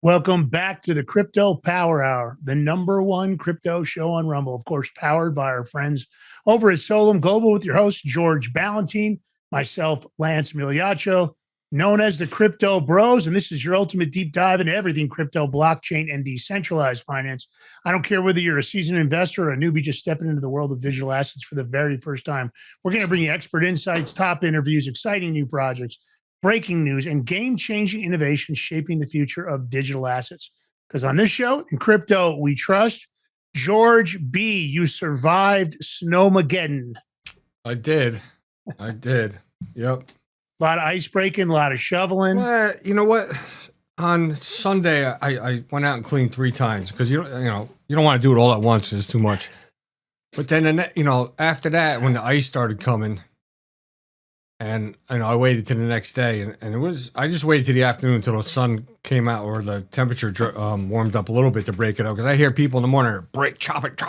Welcome back to the Crypto Power Hour, the number one crypto show on Rumble, of course, powered by our friends over at Solum Global with your host, George Ballantine, myself, Lance Migliaccio, known as the Crypto Bros. And this is your ultimate deep dive into everything crypto, blockchain, and decentralized finance. I don't care whether you're a seasoned investor or a newbie just stepping into the world of digital assets for the very first time. We're going to bring you expert insights, top interviews, exciting new projects, breaking news, and game-changing innovation shaping the future of digital assets. Because on this show, in crypto, we trust. George B., you survived Snowmageddon. I did. Yep. A lot of ice breaking, a lot of shoveling. Well, you know what? On Sunday, I went out and cleaned 3 times because you don't want to do it all at once. It's too much. But then after that, when the ice started coming, and I waited till the next day, and I just waited till the afternoon until the sun came out or the temperature warmed up a little bit to break it up. Because I hear people in the morning chop it,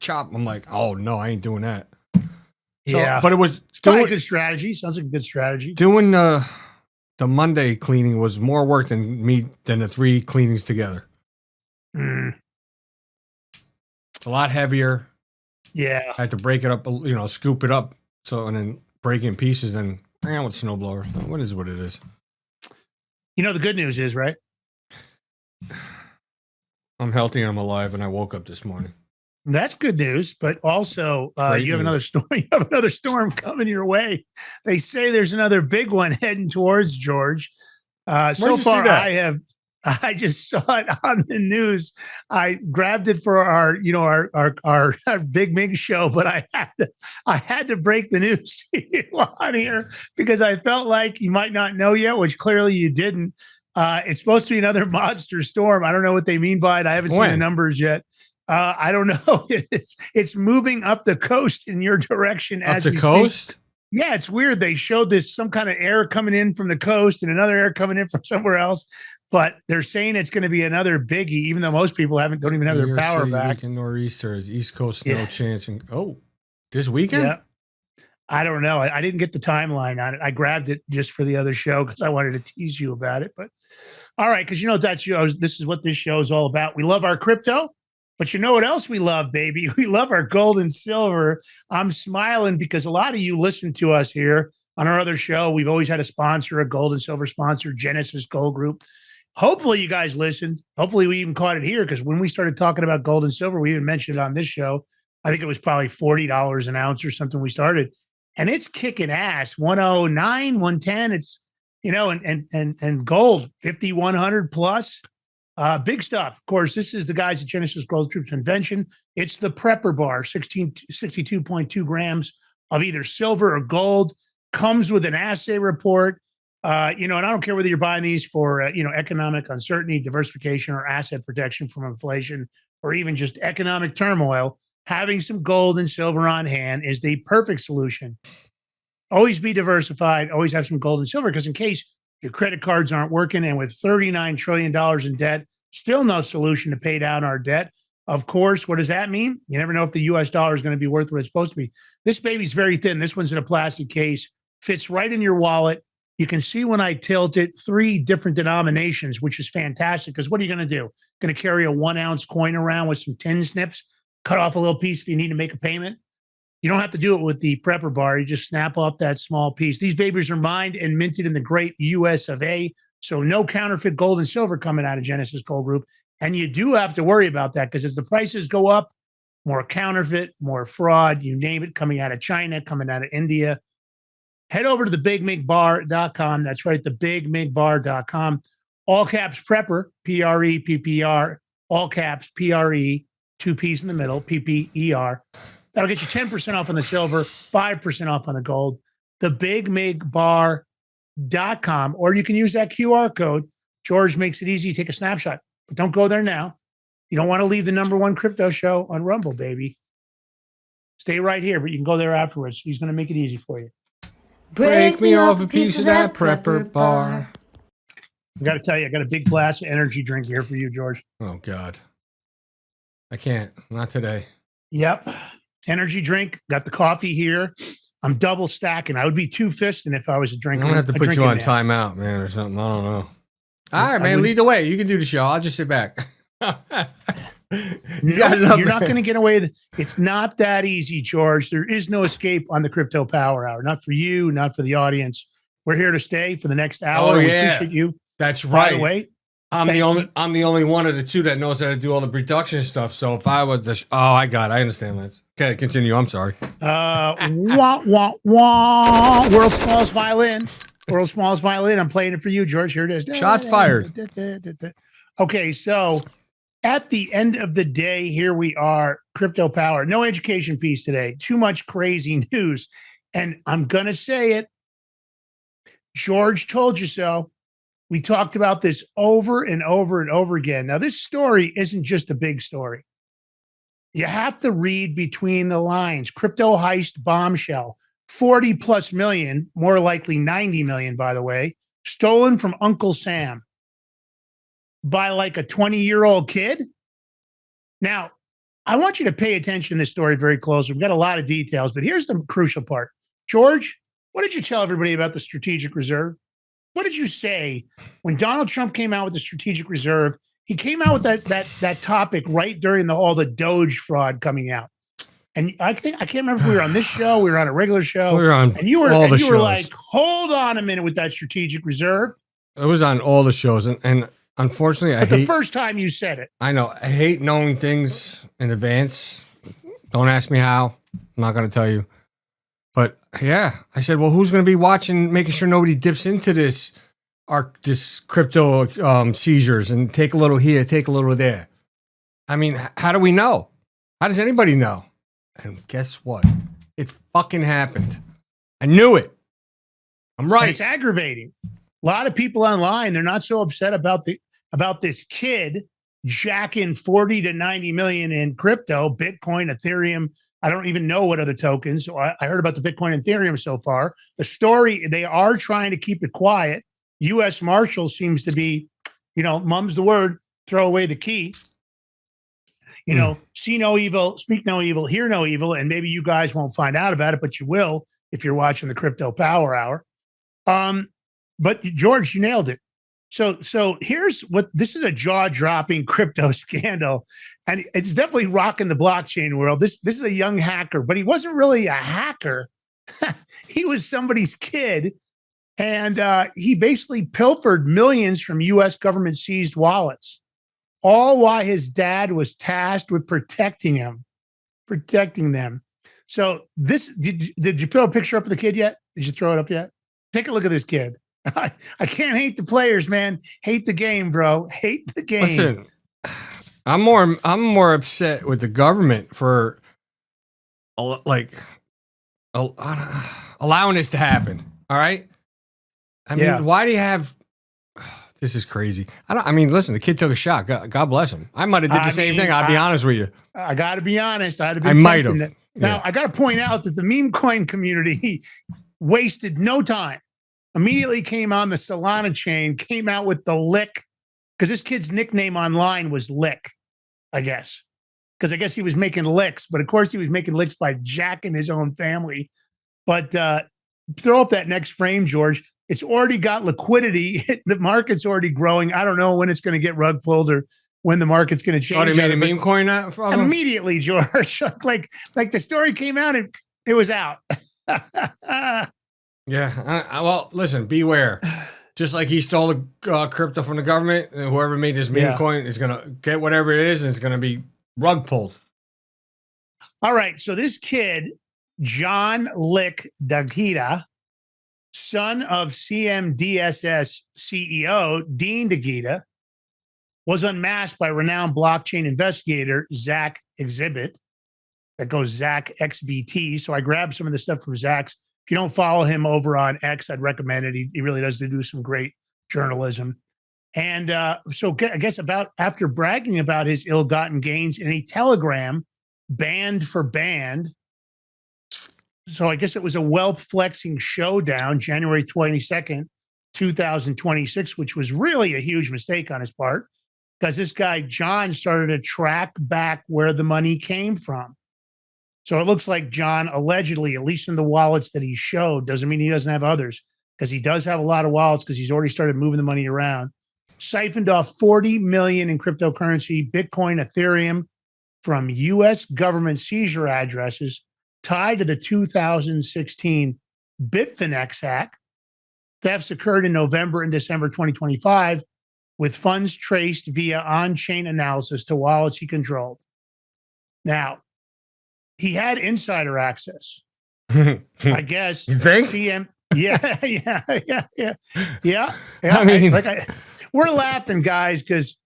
chop. I'm like, oh no, I ain't doing that. So, yeah, but it's probably a good strategy. Sounds like a good strategy. Doing the Monday cleaning was more work than the 3 cleanings together. Mm. A lot heavier. Yeah, I had to break it up, scoop it up, and then break it in pieces. And with snowblower, what is what it is. The good news is, right? I'm healthy and I'm alive, and I woke up this morning. That's good news, but also you have another storm. You have another storm coming your way. They say there's another big one heading towards George. So far, I just saw it on the news. I grabbed it for our Big Mig show, but I had to break the news to you on here because I felt like you might not know yet, which clearly you didn't. It's supposed to be another monster storm. I don't know what they mean by it. I haven't seen the numbers yet. I don't know. It's moving up the coast in your direction as the coast. Yeah, it's weird. They showed this some kind of air coming in from the coast and another air coming in from somewhere else, but they're saying it's going to be another biggie, even though most people don't even have their power back. Nor'easters, East Coast, no chance. And this weekend? Yeah. I don't know. I didn't get the timeline on it. I grabbed it just for the other show because I wanted to tease you about it. But all right, because this is what this show is all about. We love our crypto. But you know what else we love, baby? We love our gold and silver. I'm smiling because a lot of you listen to us here on our other show. We've always had a gold and silver sponsor, Genesis Gold Group. Hopefully you guys listened. Hopefully we even caught it here because when we started talking about gold and silver, we even mentioned it on this show. I think it was probably $40 an ounce or something we started. And it's kicking ass, 109, 110. It's, and gold, 5,100 plus. Big stuff. Of course, this is the guys at Genesis Gold Group's invention. It's the Prepper Bar, 62.2 grams of either silver or gold. Comes with an assay report. And I don't care whether you're buying these for, economic uncertainty, diversification, or asset protection from inflation, or even just economic turmoil. Having some gold and silver on hand is the perfect solution. Always be diversified. Always have some gold and silver because in case your credit cards aren't working, and with $39 trillion in debt, still no solution to pay down our debt. Of course, what does that mean? You never know if the U.S. dollar is going to be worth what it's supposed to be. This baby's very thin. This one's in a plastic case, fits right in your wallet. You can see when I tilt it, 3 different denominations, which is fantastic because what are you going to do? Going to carry a 1-ounce coin around with some tin snips, cut off a little piece if you need to make a payment? You don't have to do it with the Prepper Bar. You just snap off that small piece. These babies are mined and minted in the great US of A. So no counterfeit gold and silver coming out of Genesis Gold Group. And you do have to worry about that because as the prices go up, more counterfeit, more fraud, you name it, coming out of China, coming out of India. Head over to thebigmigbar.com. That's right, thebigmigbar.com. All caps Prepper, P-R-E-P-P-R, all caps P-R-E, 2 P's in the middle, P-P-E-R. That'll get you 10% off on the silver, 5% off on the gold. Thebigmigbar.com, or you can use that QR code. George makes it easy. You take a snapshot, but don't go there now. You don't want to leave the number one crypto show on Rumble, baby. Stay right here, but you can go there afterwards. He's going to make it easy for you. Break me off a piece of that Prepper Bar. I got to tell you, I got a big glass of energy drink here for you, George. Oh, God. I can't. Not today. Yep. Energy drink. Got the coffee here. I'm double stacking. I would be 2-fisting if I was a drinker. I'm going to have to put you on timeout, man, or something. I don't know. All right, man. Lead the way. You can do the show. I'll just sit back. You're not going to get away. It's not that easy, George. There is no escape on the Crypto Power Hour. Not for you, not for the audience. We're here to stay for the next hour. Oh, We yeah. appreciate you. That's right. By the way, I'm the only one of the two that knows how to do all the production stuff. So if I was I understand, Lance. Okay, continue. I'm sorry. wah, wah, wah. World's smallest violin. World's smallest violin. I'm playing it for you, George. Here it is. Shots fired. Okay, so at the end of the day, here we are, Crypto Power. No education piece today. Too much crazy news. And I'm going to say it. George told you so. We talked about this over and over and over again. Now, this story isn't just a big story. You have to read between the lines. Crypto heist bombshell, 40 plus million, more likely 90 million, by the way, stolen from Uncle Sam by like a 20-year-old kid. Now, I want you to pay attention to this story very closely. We've got a lot of details, but here's the crucial part. George, what did you tell everybody about the strategic reserve? What did you say when Donald Trump came out with the strategic reserve? He came out with that topic right during all the Doge fraud coming out. And I can't remember if we were on this show, we were on a regular show. We were on and you were all the you were shows. like, hold on a minute with that strategic reserve. It was on all the shows, and unfortunately, the first time you said it. I know. I hate knowing things in advance. Don't ask me how. I'm not going to tell you. But yeah, I said, well, who's going to be watching, making sure nobody dips into this crypto seizures and take a little here, take a little there. I mean, how do we know? How does anybody know? And guess what? It fucking happened. I knew it. I'm right. And it's aggravating. A lot of people online, they're not so upset about this kid jacking 40 to 90 million in crypto, Bitcoin, Ethereum. I don't even know what other tokens. So I heard about the Bitcoin and Ethereum so far. The story, they are trying to keep it quiet. U.S. Marshal seems to be, mum's the word, throw away the key. See no evil, speak no evil, hear no evil. And maybe you guys won't find out about it, but you will if you're watching the Crypto Power Hour. But George, you nailed it. So here's this is a jaw-dropping crypto scandal, and it's definitely rocking the blockchain world. This is a young hacker, but he wasn't really a hacker. He was somebody's kid, and he basically pilfered millions from U.S. government seized wallets, all while his dad was tasked with protecting them. So did you put a picture up of the kid yet? Did you throw it up yet? Take a look at this kid. I can't hate the players, man. Hate the game, bro. Hate the game. Listen, I'm more upset with the government for allowing this to happen. All right. I mean, why do you have? This is crazy. Listen, the kid took a shot. God bless him. I might have did the same thing. I'll be honest with you. I got to be honest. I might have. Now, I got to point out that the meme coin community wasted no time. Immediately came on the Solana chain, came out with the lick, because this kid's nickname online was Lick, I guess. Because I guess he was making licks, but of course he was making licks by jacking his own family. But throw up that next frame, George. It's already got liquidity. The market's already growing. I don't know when it's going to get rug pulled or when the market's going to change. Oh, they made a meme coin out from him? Immediately, George. like the story came out and it was out. Yeah. Well, listen, beware. Just like he stole the crypto from the government, and whoever made this meme coin is going to get whatever it is, and it's going to be rug pulled. All right. So this kid, John Lick Dagita, son of CMDSS CEO Dean Dagita, was unmasked by renowned blockchain investigator Zach Exhibit. That goes Zach XBT. So I grabbed some of the stuff from Zach's. If you don't follow him over on X, I'd recommend it. He really does do some great journalism. And so I guess after bragging about his ill-gotten gains in a telegram banned for banned. So I guess it was a wealth flexing showdown, January 22nd, 2026, which was really a huge mistake on his part because this guy, John, started to track back where the money came from. So it looks like John allegedly, at least in the wallets that he showed, doesn't mean he doesn't have others, because he does have a lot of wallets because he's already started moving the money around. siphoned off 40 million in cryptocurrency, Bitcoin, Ethereum from U.S. government seizure addresses tied to the 2016 Bitfinex hack. Thefts occurred in November and December 2025, with funds traced via on-chain analysis to wallets he controlled. Now, he had insider access. I guess. You think? Yeah. I mean, we're laughing, guys, because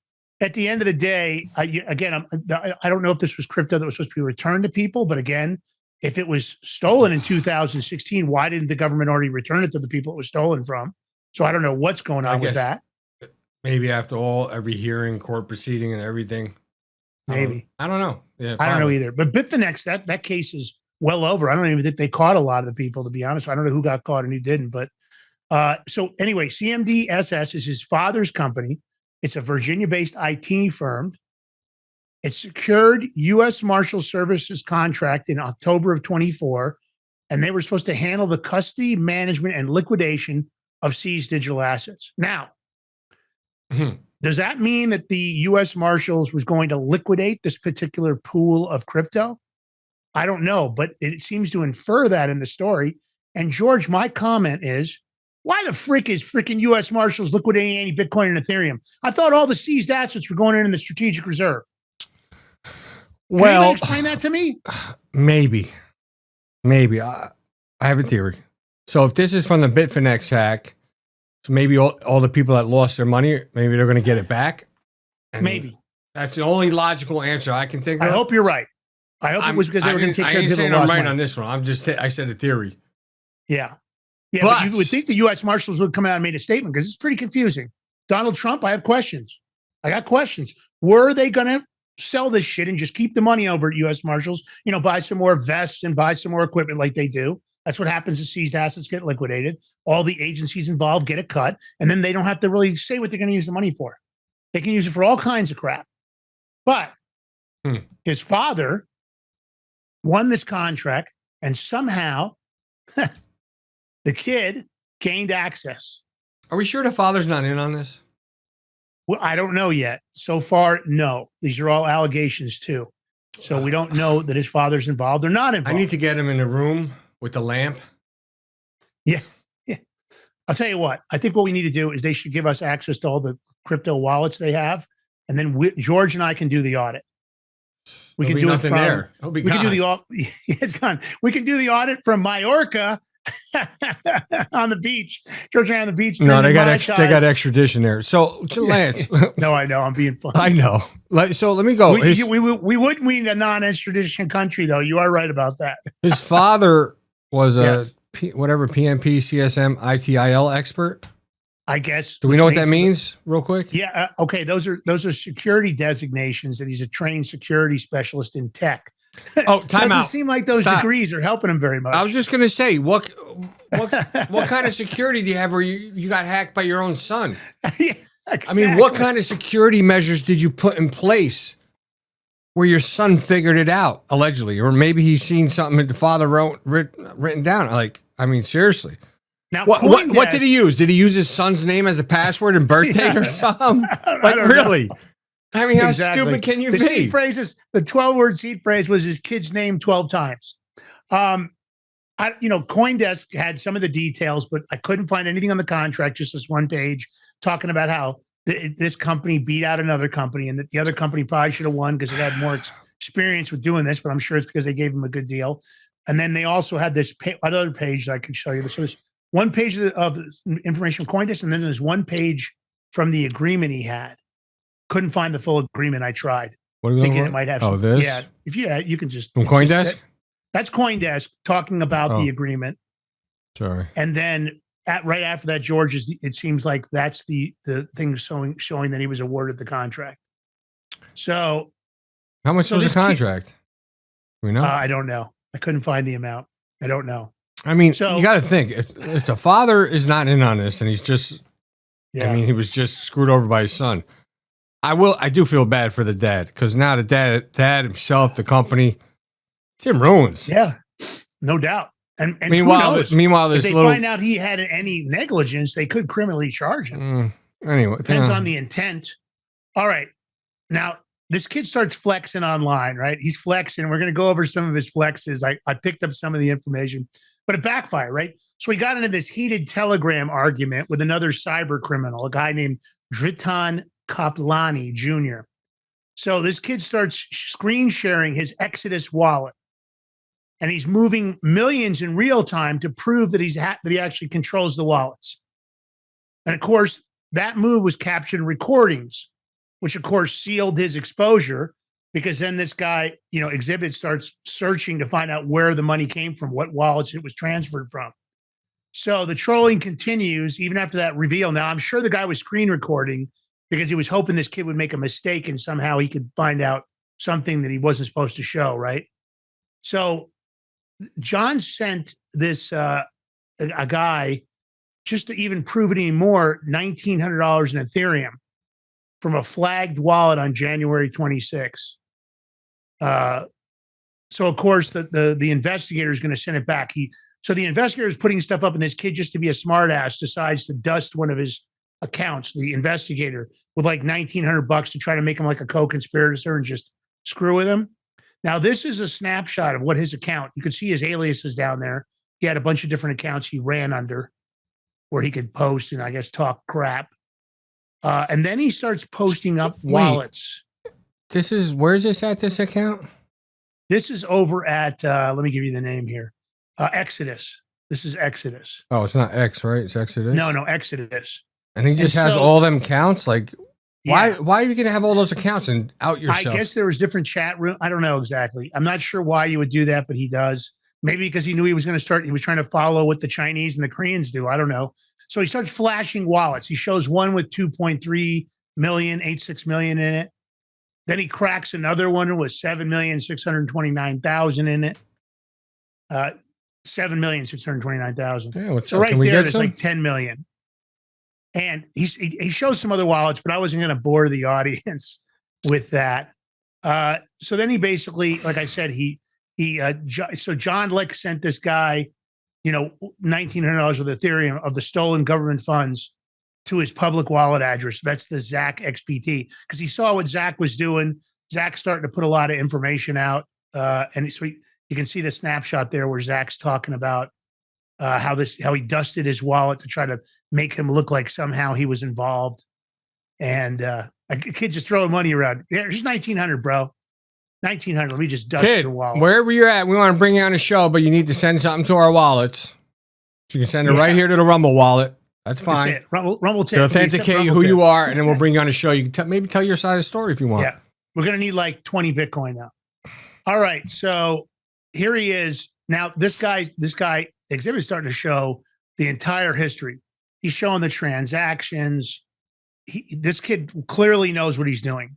at the end of the day, I don't know if this was crypto that was supposed to be returned to people, but again, if it was stolen in 2016, why didn't the government already return it to the people it was stolen from? So I don't know what's going on with that. Maybe after every hearing, court proceeding, and everything. Maybe. I don't know. Yeah, I don't know either. But Bitfinex, that case is well over. I don't even think they caught a lot of the people, to be honest. I don't know who got caught and who didn't. But so anyway, CMDSS is his father's company. It's a Virginia-based IT firm. It secured U.S. Marshal Services contract in October of 24, and they were supposed to handle the custody, management, and liquidation of seized digital assets. Now, does that mean that the U.S. Marshals was going to liquidate this particular pool of crypto? I don't know, but it seems to infer that in the story. And George, my comment is, why the frick is freaking U.S. Marshals liquidating any Bitcoin and Ethereum? I thought all the seized assets were going in the strategic reserve. Can you explain that to me? Maybe. I have a theory. So if this is from the Bitfinex hack, so maybe all the people that lost their money, maybe they're going to get it back. Maybe. That's the only logical answer I can think of. I hope you're right. I hope it was because they were going to take care of people. I'm right on this one. I said a theory. Yeah. Yeah, but you would think the U.S. Marshals would come out and make a statement because it's pretty confusing. Donald Trump, I have questions. I got questions. Were they going to sell this shit and just keep the money over at U.S. Marshals, buy some more vests and buy some more equipment like they do? That's what happens as seized assets get liquidated. All the agencies involved get a cut, and then they don't have to really say what they're going to use the money for. They can use it for all kinds of crap. But his father won this contract, and somehow the kid gained access. Are we sure the father's not in on this? Well, I don't know yet. So far, no. These are all allegations, too. So we don't know that his father's involved or not involved. I need to get him in a room with the lamp. Yeah. I'll tell you what. I think what we need to do is they should give us access to all the crypto wallets they have, and then George and I can do the audit. We can do it from there. We can do the it's gone. We can do the audit from Majorca on the beach. George and I on the beach. No, they got extradition there. So Lance, no, I know I'm being funny. I know. So let me go. We wouldn't need a non-extradition country, though. You are right about that. His father was a PMP, CSM, ITIL expert. I guess. Do we know what that means, real quick? Yeah. Okay. Those are security designations, and he's a trained security specialist in tech. Oh, time out. Doesn't seem like those degrees are helping him very much. I was just going to say, what kind of security do you have where you got hacked by your own son? Yeah, exactly. I mean, what kind of security measures did you put in place where your son figured it out, allegedly? Or maybe he's seen something that the father written down. Seriously. Now, what did he use? Did he use his son's name as a password and birth date or something? Really? Know. I mean, how stupid can you be? Seed phrases, the 12-word seed phrase was his kid's name 12 times. CoinDesk had some of the details, but I couldn't find anything on the contract, just this one page talking about how this company beat out another company and that the other company probably should have won because it had more experience with doing this, but I'm sure it's because they gave him a good deal. And then they also had this another page that I can show you. So there's one page of information from CoinDesk, and then there's one page from the agreement he had. Couldn't find the full agreement. I tried. What are you thinking it might have some. This? Yeah. You can just from CoinDesk. That's CoinDesk talking about the agreement. Sorry. And then right after that, George, it seems like that's the thing showing that he was awarded the contract. So, how much was the contract? We know. I don't know. I couldn't find the amount. I don't know. I mean, you got to think if the father is not in on this and he's just, he was just screwed over by his son. I do feel bad for the dad because now the dad himself, the company, it's in ruins. Yeah, no doubt. And meanwhile, if they find out he had any negligence, they could criminally charge him. Anyway, Depends on the intent. All right. Now, this kid starts flexing online, right? He's flexing. We're going to go over some of his flexes. I picked up some of the information, but it backfired, right? So he got into this heated Telegram argument with another cyber criminal, a guy named Dritan Kaplani Jr. So this kid starts screen sharing his Exodus wallet, and he's moving millions in real time to prove that that he actually controls the wallets. And of course, that move was captured in recordings, which of course sealed his exposure, because then this guy, Exhibit, starts searching to find out where the money came from, what wallets it was transferred from. So the trolling continues even after that reveal. Now, I'm sure the guy was screen recording because he was hoping this kid would make a mistake and somehow he could find out something that he wasn't supposed to show, right? So John sent this a guy, just to even prove it anymore, $1,900 in Ethereum from a flagged wallet on January 26. So of course the investigator is going to send it back. So the investigator is putting stuff up, and this kid, just to be a smartass, decides to dust one of his accounts, the investigator, with like $1,900 to try to make him like a co-conspirator and just screw with him. Now, this is a snapshot of what his account, you could see his aliases down there. He had a bunch of different accounts he ran under where he could post and I guess talk crap. And then he starts posting up wallets. Where's this at, this account? This is over at, let me give you the name here. Exodus. This is Exodus. Oh, it's not X, right? It's Exodus? No, Exodus. And he just has all them accounts? Like, why are you going to have all those accounts and out yourself? I guess there was different chat room. I don't know exactly. I'm not sure why you would do that, but he does. Maybe because he knew he was going to start. He was trying to follow what the Chinese and the Koreans do. I don't know. So he starts flashing wallets. He shows one with 2.3 million, 86 million in it. Then he cracks another one with 7,629,000 in it. 7,629,000. Yeah, so right there, there's like 10 million. And he shows some other wallets, but I wasn't going to bore the audience with that. So then he basically, like I said, so John Lick sent this guy, $1,900 with Ethereum of the stolen government funds to his public wallet address. That's the Zach XPT, because he saw what Zach was doing. Zach's starting to put a lot of information out. And so you can see the snapshot there where Zach's talking about how he dusted his wallet to try to make him look like somehow he was involved. And a kid just throwing money around. Here's $1,900, bro. $1,900. Let me just dust your wallet. Wherever you're at, we want to bring you on a show, but you need to send something to our wallets. You can send it right here to the Rumble wallet. That's fine. That's it. Rumble to authenticate who you are, and then we'll bring you on a show. You can maybe tell your side of the story if you want. Yeah. We're going to need like 20 Bitcoin now. All right. So here he is. Now, this guy, Exhibit, is starting to show the entire history. He's showing the transactions. This kid clearly knows what he's doing.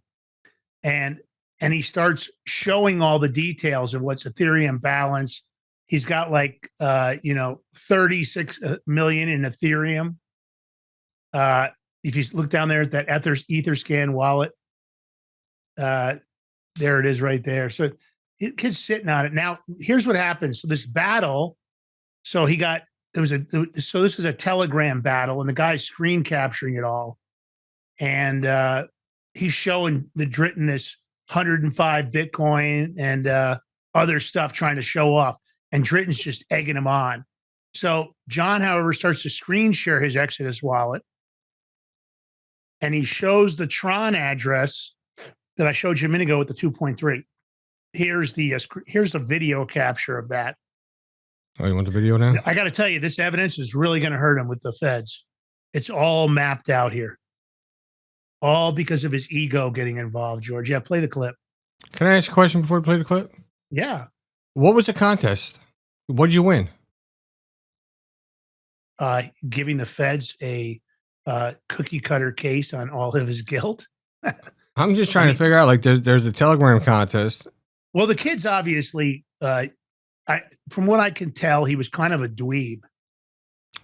And he starts showing all the details of what's Ethereum balance. He's got like, 36 million in Ethereum. If you look down there at that Etherscan wallet, there it is right there. So kid's sitting on it. Now, here's what happens. So this battle, this is a Telegram battle, and the guy's screen capturing it all. And he's showing the Dritan this 105 Bitcoin and other stuff, trying to show off. And Dritan's just egging him on. So John, however, starts to screen share his Exodus wallet. And he shows the Tron address that I showed you a minute ago with the 2.3. Here's a video capture of that. Oh, you want the video now? I got to tell you, this evidence is really going to hurt him with the feds. It's all mapped out here. All because of his ego getting involved, George. Yeah, play the clip. Can I ask a question before we play the clip? Yeah. What was the contest? What did you win? Giving the feds a cookie cutter case on all of his guilt. I'm just trying to figure out, like, there's a Telegram contest. Well, the kid's obviously, from what I can tell, he was kind of a dweeb.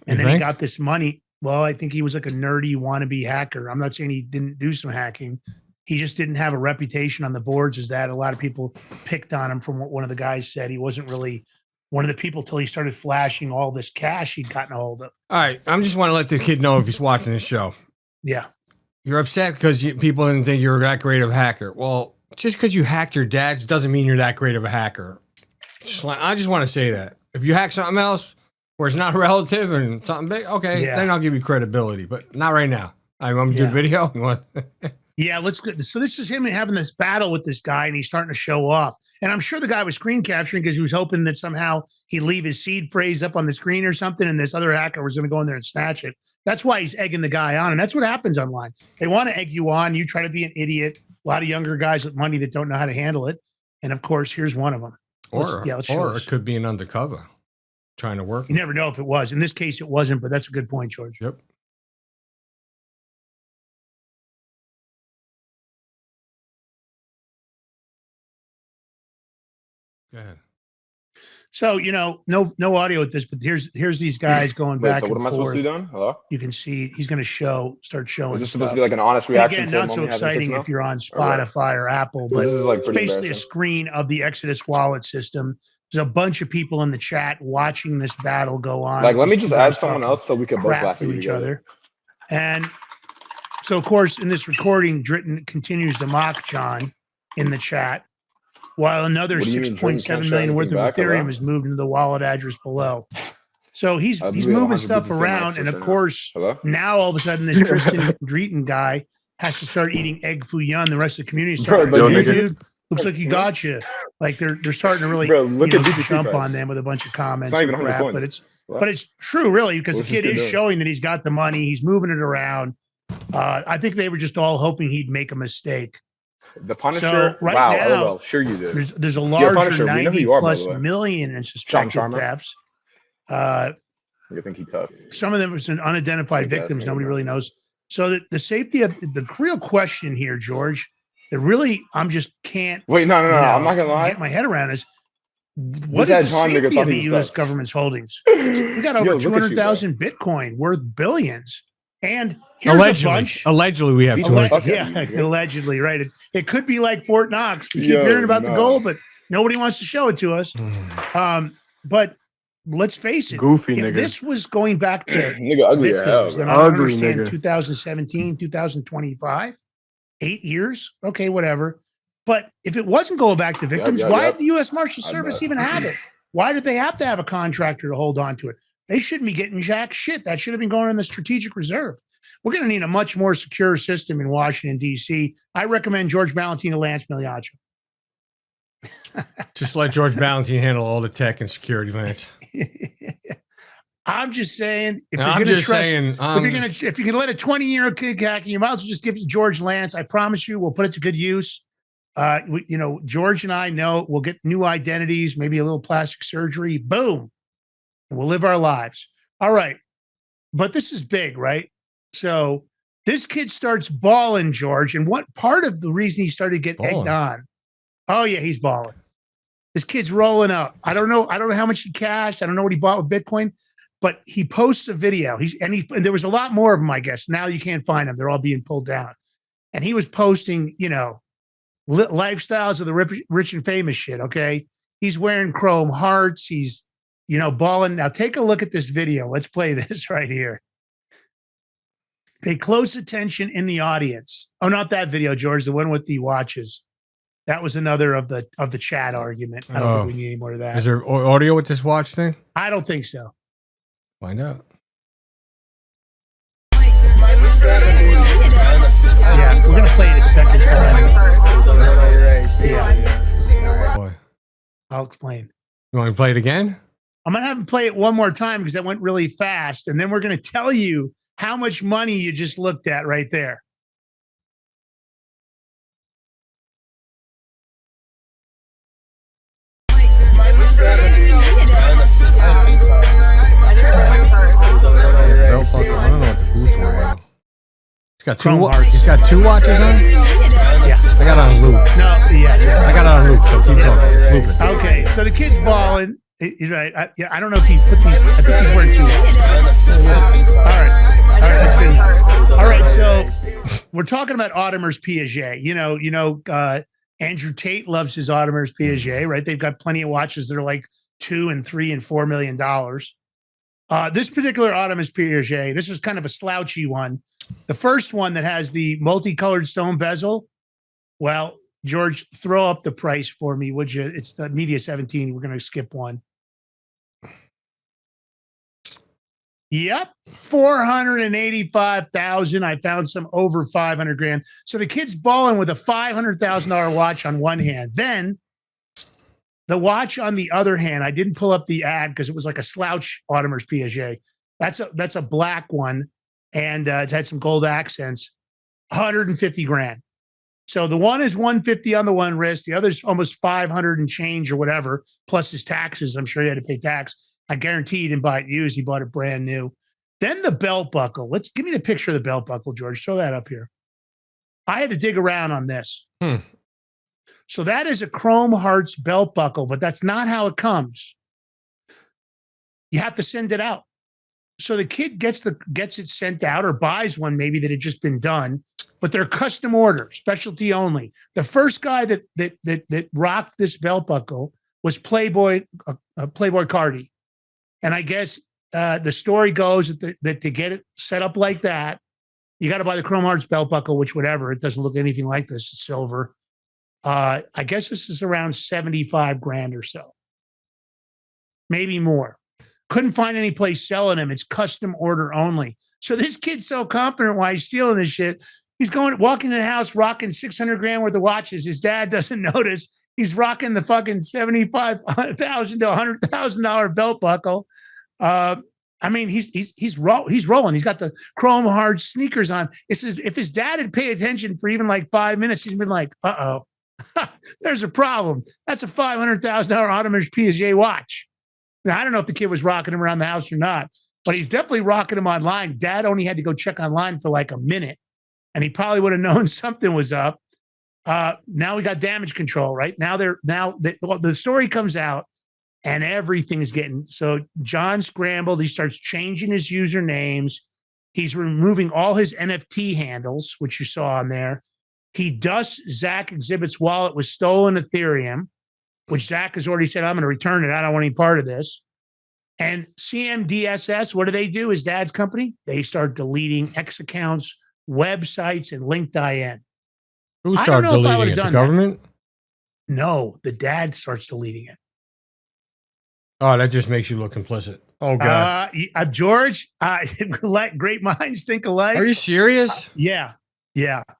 And then he got this money. Well, I think he was like a nerdy wannabe hacker. I'm not saying he didn't do some hacking. He just didn't have a reputation on the boards as that. A lot of people picked on him from what one of the guys said. He wasn't really one of the people till he started flashing all this cash he'd gotten a hold of. All right. I just want to let the kid know if he's watching this show. Yeah. You're upset because people didn't think you were that great of a hacker. Well, just because you hacked your dad's doesn't mean you're that great of a hacker. I just want to say that. If you hack something else where it's not a relative and something big, okay, then I'll give you credibility, but not right now. I want to do the video. You want? Yeah, let's go. So this is him having this battle with this guy, and he's starting to show off. And I'm sure the guy was screen capturing because he was hoping that somehow he'd leave his seed phrase up on the screen or something, and this other hacker was going to go in there and snatch it. That's why he's egging the guy on, and that's what happens online. They want to egg you on. You try to be an idiot. A lot of younger guys with money that don't know how to handle it. And of course, here's one of them. Or it could be an undercover trying to work. You never know if it was. In this case, it wasn't, but that's a good point, George. Yep. Go ahead. So, no audio with this, but here's these guys going back. So what am I supposed to be doing? Hello? You can see he's going to start showing. Is this supposed to be like an honest reaction? Again, not so exciting if you're on Spotify or Apple, but it's basically a screen of the Exodus wallet system. There's a bunch of people in the chat watching this battle go on. Like, let me just add someone else so we can both laugh at each other. And so, of course, in this recording, Dritton continues to mock John in the chat, while another 6.7 million worth of Ethereum is moved into the wallet address below. So he's moving stuff around, and of course, now all of a sudden this Tristan Dritton guy has to start eating egg foo yun. The rest of the community starts dude, looks like he got you. Like they're starting to really jump on them with a bunch of comments and crap. But it's true, really, because the kid is showing that he's got the money. He's moving it around. I think they were just all hoping he'd make a mistake. The Punisher. So now, sure you did. There's a larger 90+ million in suspected thefts. I think he's tough. Some of them are unidentified victims. Nobody really knows. So the safety of the real question here, George, that really I'm just can't. Wait, no. I'm not gonna lie. Get my head around is what is the safety of the U.S. government's holdings? We got over 200,000 Bitcoin worth billions. And here's a bunch. Allegedly, we have 200. Allegedly, right? It could be like Fort Knox. We keep hearing about the gold, but nobody wants to show it to us. But let's face it. If this was going back to victims, then I understand 2017, 2025, 8 years. Okay, whatever. But if it wasn't going back to victims, why did the U.S. Marshal Service even have it? Why did they have to have a contractor to hold on to it? They shouldn't be getting jack shit. That should have been going in the strategic reserve. We're going to need a much more secure system in Washington, D.C. I recommend George Ballantine to Lance Migliaccio. Just let George Ballantine handle all the tech and security, Lance. I'm just saying, if you're going to let a 20-year-old kid hack, you might as well just give it to George Lance. I promise you, we'll put it to good use. George and I know we'll get new identities, maybe a little plastic surgery. Boom. And we'll live our lives. All right. But this is big, right? So this kid starts balling, George. And what part of the reason he started to get egged on? Oh, yeah, he's balling. This kid's rolling up. I don't know how much he cashed. I don't know what he bought with Bitcoin, but he posts a video. And there was a lot more of them, I guess. Now you can't find them. They're all being pulled down. And he was posting, lifestyles of the rich and famous shit. Okay. He's wearing chrome hearts. He's, balling. Now take a look at this video. Let's play this right here. Pay close attention in the audience. Oh, not that video, George. The one with the watches. That was another of the chat argument. I don't think we need any more of that. Is there audio with this watch thing? I don't think so. Find out. Yeah, we're gonna play it a second time. Yeah. Boy. I'll explain. You want to play it again? I'm going to have him play it one more time because that went really fast. And then we're going to tell you how much money you just looked at right there. I don't know what the boots were. He's got two watches on? Yeah. I got it on loop. No, yeah. I got it on loop, so keep going. It's looping. Okay, so the kid's balling. He's right. I don't know if he put these. I think he's wearing 2 watches. All right, that's good. All right, so we're talking about Audemars Piguet. Andrew Tate loves his Audemars Piguet, right? They've got plenty of watches that are like $2 and $3 and $4 million. This particular Automobile Piaget, this is kind of a slouchy one. The first one that has the multicolored stone bezel. Well, George, throw up the price for me, would you? It's the Media 17. We're going to skip one. Yep, 485,000. I found some over 500 grand. So the kid's balling with a $500,000 watch on one hand. Then the watch on the other hand, I didn't pull up the ad because it was like a slouch Audemars Piaget. That's a black one, and it had some gold accents. 150 grand. So the one is 150 on the one wrist. The other's almost 500 and change or whatever, plus his taxes. I'm sure he had to pay tax. I guarantee he didn't buy it used. He bought it brand new. Then the belt buckle. Let's give me the picture of the belt buckle, George. Throw that up here. I had to dig around on this. So that is a Chrome Hearts belt buckle, but that's not how it comes. You have to send it out. So the kid gets it sent out or buys one maybe that had just been done, but they're custom order, specialty only. The first guy that rocked this belt buckle was Playboy Cardi. And I guess the story goes that to get it set up like that, you got to buy the Chrome Hearts belt buckle, which whatever, it doesn't look anything like this. It's silver. I guess this is around 75 grand or so, maybe more. Couldn't find any place selling them. It's custom order only. So this kid's so confident why he's stealing this shit. He's walking in the house, rocking 600 grand worth of watches. His dad doesn't notice. He's rocking the fucking $75,000 to $100,000 belt buckle. I mean, he's rolling. He's got the Chrome Hearts sneakers on. It says if his dad had paid attention for even like 5 minutes, he's been like, uh-oh, there's a problem. That's a $500,000 Audemars Piaget watch. Now, I don't know if the kid was rocking him around the house or not, but he's definitely rocking him online. Dad only had to go check online for like a minute, and he probably would have known something was up. Now we got damage control, right? The story comes out and everything is getting, so John scrambled. He starts changing his usernames. He's removing all his NFT handles, which you saw on there. He dusts Zach Exhibit's wallet with stolen Ethereum, which Zach has already said, I'm going to return it. I don't want any part of this. And CMDSS, what do? His dad's company? They start deleting X accounts, websites, and LinkedIn. Who started deleting it? The government? No, the dad starts deleting it. Oh, that just makes you look complicit. Oh, God. George, let great minds think alike. Are you serious? Yeah.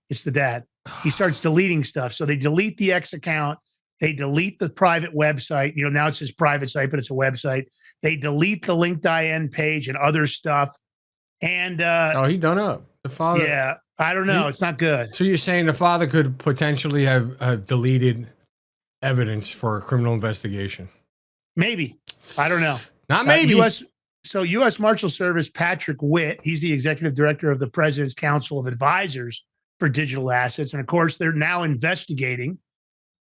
It's the dad. He starts deleting stuff. So they delete the X account. They delete the private website. Now it's his private site, but it's a website. They delete the LinkedIn page and other stuff. And he done up. The father. Yeah, I don't know. It's not good. So you're saying the father could potentially have deleted evidence for a criminal investigation? Maybe. I don't know. Not maybe. U.S. Marshal Service Patrick Witt, he's the executive director of the President's Council of Advisors for Digital Assets. And of course, they're now investigating,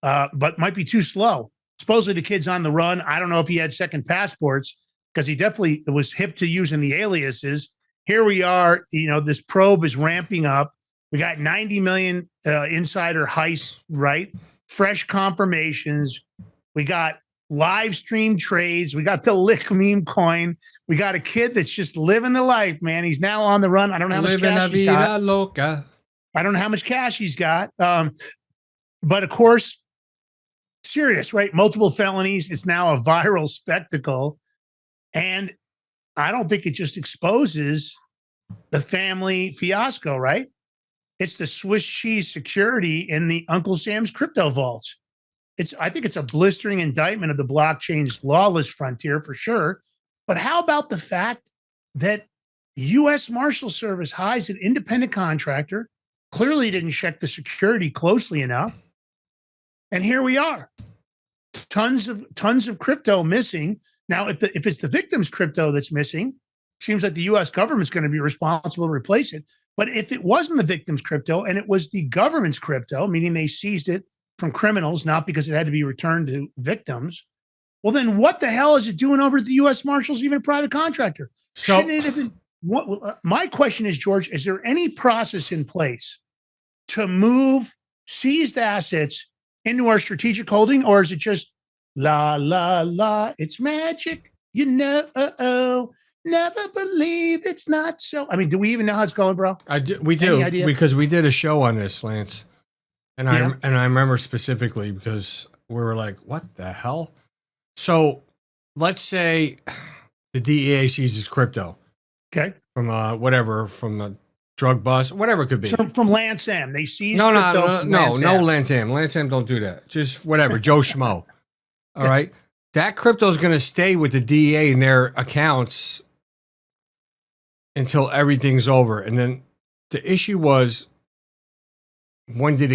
but might be too slow. Supposedly the kid's on the run. I don't know if he had second passports because he definitely was hip to using the aliases. Here we are. This probe is ramping up. We got 90 million insider Heist, right? Fresh confirmations. We got live stream trades. We got the lick meme coin. We got a kid that's just living the life, man. He's now on the run. I don't know how much cash he's got. Loca. I don't know how much cash he's got. But of course, serious, right? Multiple felonies. It's now a viral spectacle. And I don't think it just exposes the family fiasco, right? It's the Swiss cheese security in the Uncle Sam's crypto vaults. I think it's a blistering indictment of the blockchain's lawless frontier for sure. But how about the fact that U.S. Marshal Service hires an independent contractor, clearly didn't check the security closely enough. And here we are. Tons of crypto missing. Now, if it's the victim's crypto that's missing, seems like the U.S. government's going to be responsible to replace it. But if it wasn't the victim's crypto and it was the government's crypto, meaning they seized it from criminals, not because it had to be returned to victims, well, then what the hell is it doing over at the U.S. Marshals, even a private contractor? Shouldn't it have been? My question is, George, is there any process in place to move seized assets into our strategic holding, or is it just la, la, la, it's magic, Never believe it's not so. I mean, do we even know how it's going, bro? We do because we did a show on this, Lance, and I remember specifically because we were like, "What the hell?" So let's say the DEA seizes crypto, okay, from from a drug bust, whatever it could be. From Lance M. They seized no Lance M. Lance M. Don't do that. Just whatever, Joe Schmo. All right, that crypto is going to stay with the DEA in their accounts until everything's over. And then the issue was, when does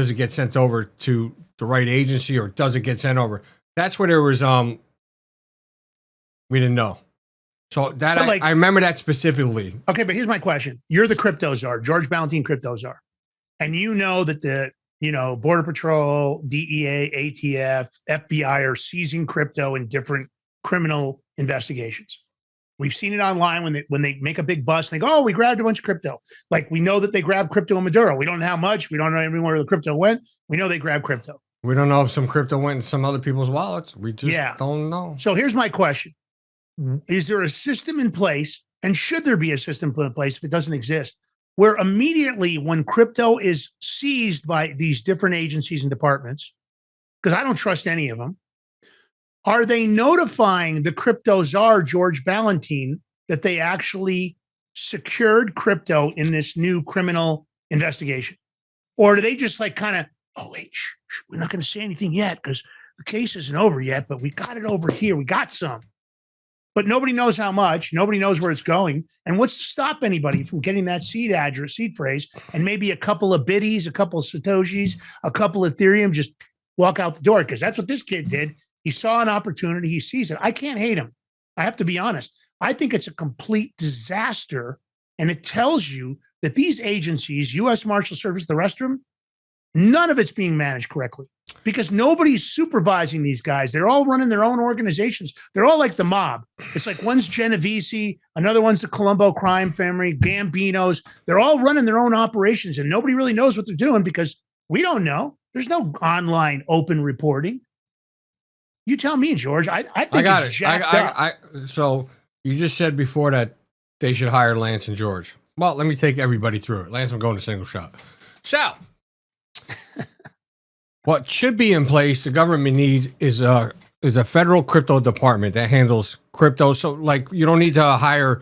it get sent over to the right agency, or does it get sent over? That's where there was, we didn't know. So that, I remember that specifically. Okay. But here's my question. You're the crypto czar, George Ballantine crypto czar. And you know that the, Border Patrol, DEA, ATF, FBI are seizing crypto in different criminal investigations. We've seen it online when they make a big bust and they go, "Oh, we grabbed a bunch of crypto." Like, we know that they grabbed crypto in Maduro. We don't know how much. We don't know everywhere the crypto went. We know they grabbed crypto. We don't know if some crypto went in some other people's wallets. We just don't know. So here's my question. Is there a system in place, and should there be a system in place if it doesn't exist, where immediately when crypto is seized by these different agencies and departments, because I don't trust any of them, are they notifying the crypto czar, George Ballantine, that they actually secured crypto in this new criminal investigation? Or do they just kind of, "Oh, wait, we're not going to say anything yet because the case isn't over yet, but we got it over here. We got some." But nobody knows how much. Nobody knows where it's going. And what's to stop anybody from getting that seed address, seed phrase, and maybe a couple of biddies, a couple of Satoshis, a couple of Ethereum, just walk out the door? Because that's what this kid did. He saw an opportunity. He sees it. I can't hate him. I have to be honest. I think it's a complete disaster. And it tells you that these agencies, U.S. Marshal Service, the rest of them, none of it's being managed correctly because nobody's supervising these guys. They're all running their own organizations. They're all like the mob. It's like one's Genovese, another one's the Colombo crime family, Gambinos. They're all running their own operations and nobody really knows what they're doing because we don't know. There's no online open reporting. You tell me, George. I think I got it's it. jacked up. So you just said before that they should hire Lance and George. Well, let me take everybody through it. Lance, I'm going to single shot. So what should be in place, the government needs is a federal crypto department that handles crypto. So you don't need to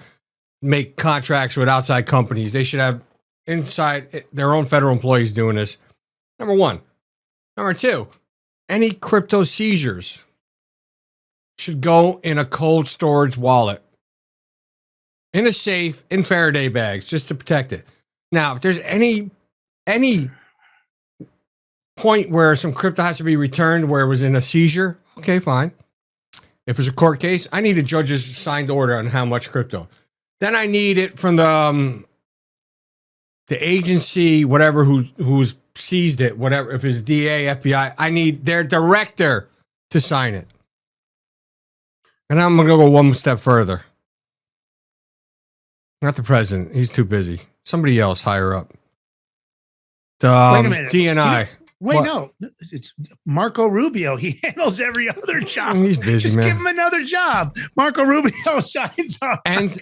make contracts with outside companies. They should have inside their own federal employees doing this. Number one. Number two, any crypto seizures should go in a cold storage wallet, in a safe, in Faraday bags, just to protect it. Now, if there's any point where some crypto has to be returned where it was in a seizure, okay, fine. If it's a court case, I need a judge's signed order on how much crypto. Then I need it from the agency, whatever, who's seized it, whatever. If it's DA, FBI, I need their director to sign it. And I'm going to go one step further. Not the president. He's too busy. Somebody else higher up. Wait a minute. DNI. No. It's Marco Rubio. He handles every other job. He's busy, Just man. give him another job. Marco Rubio signs off. And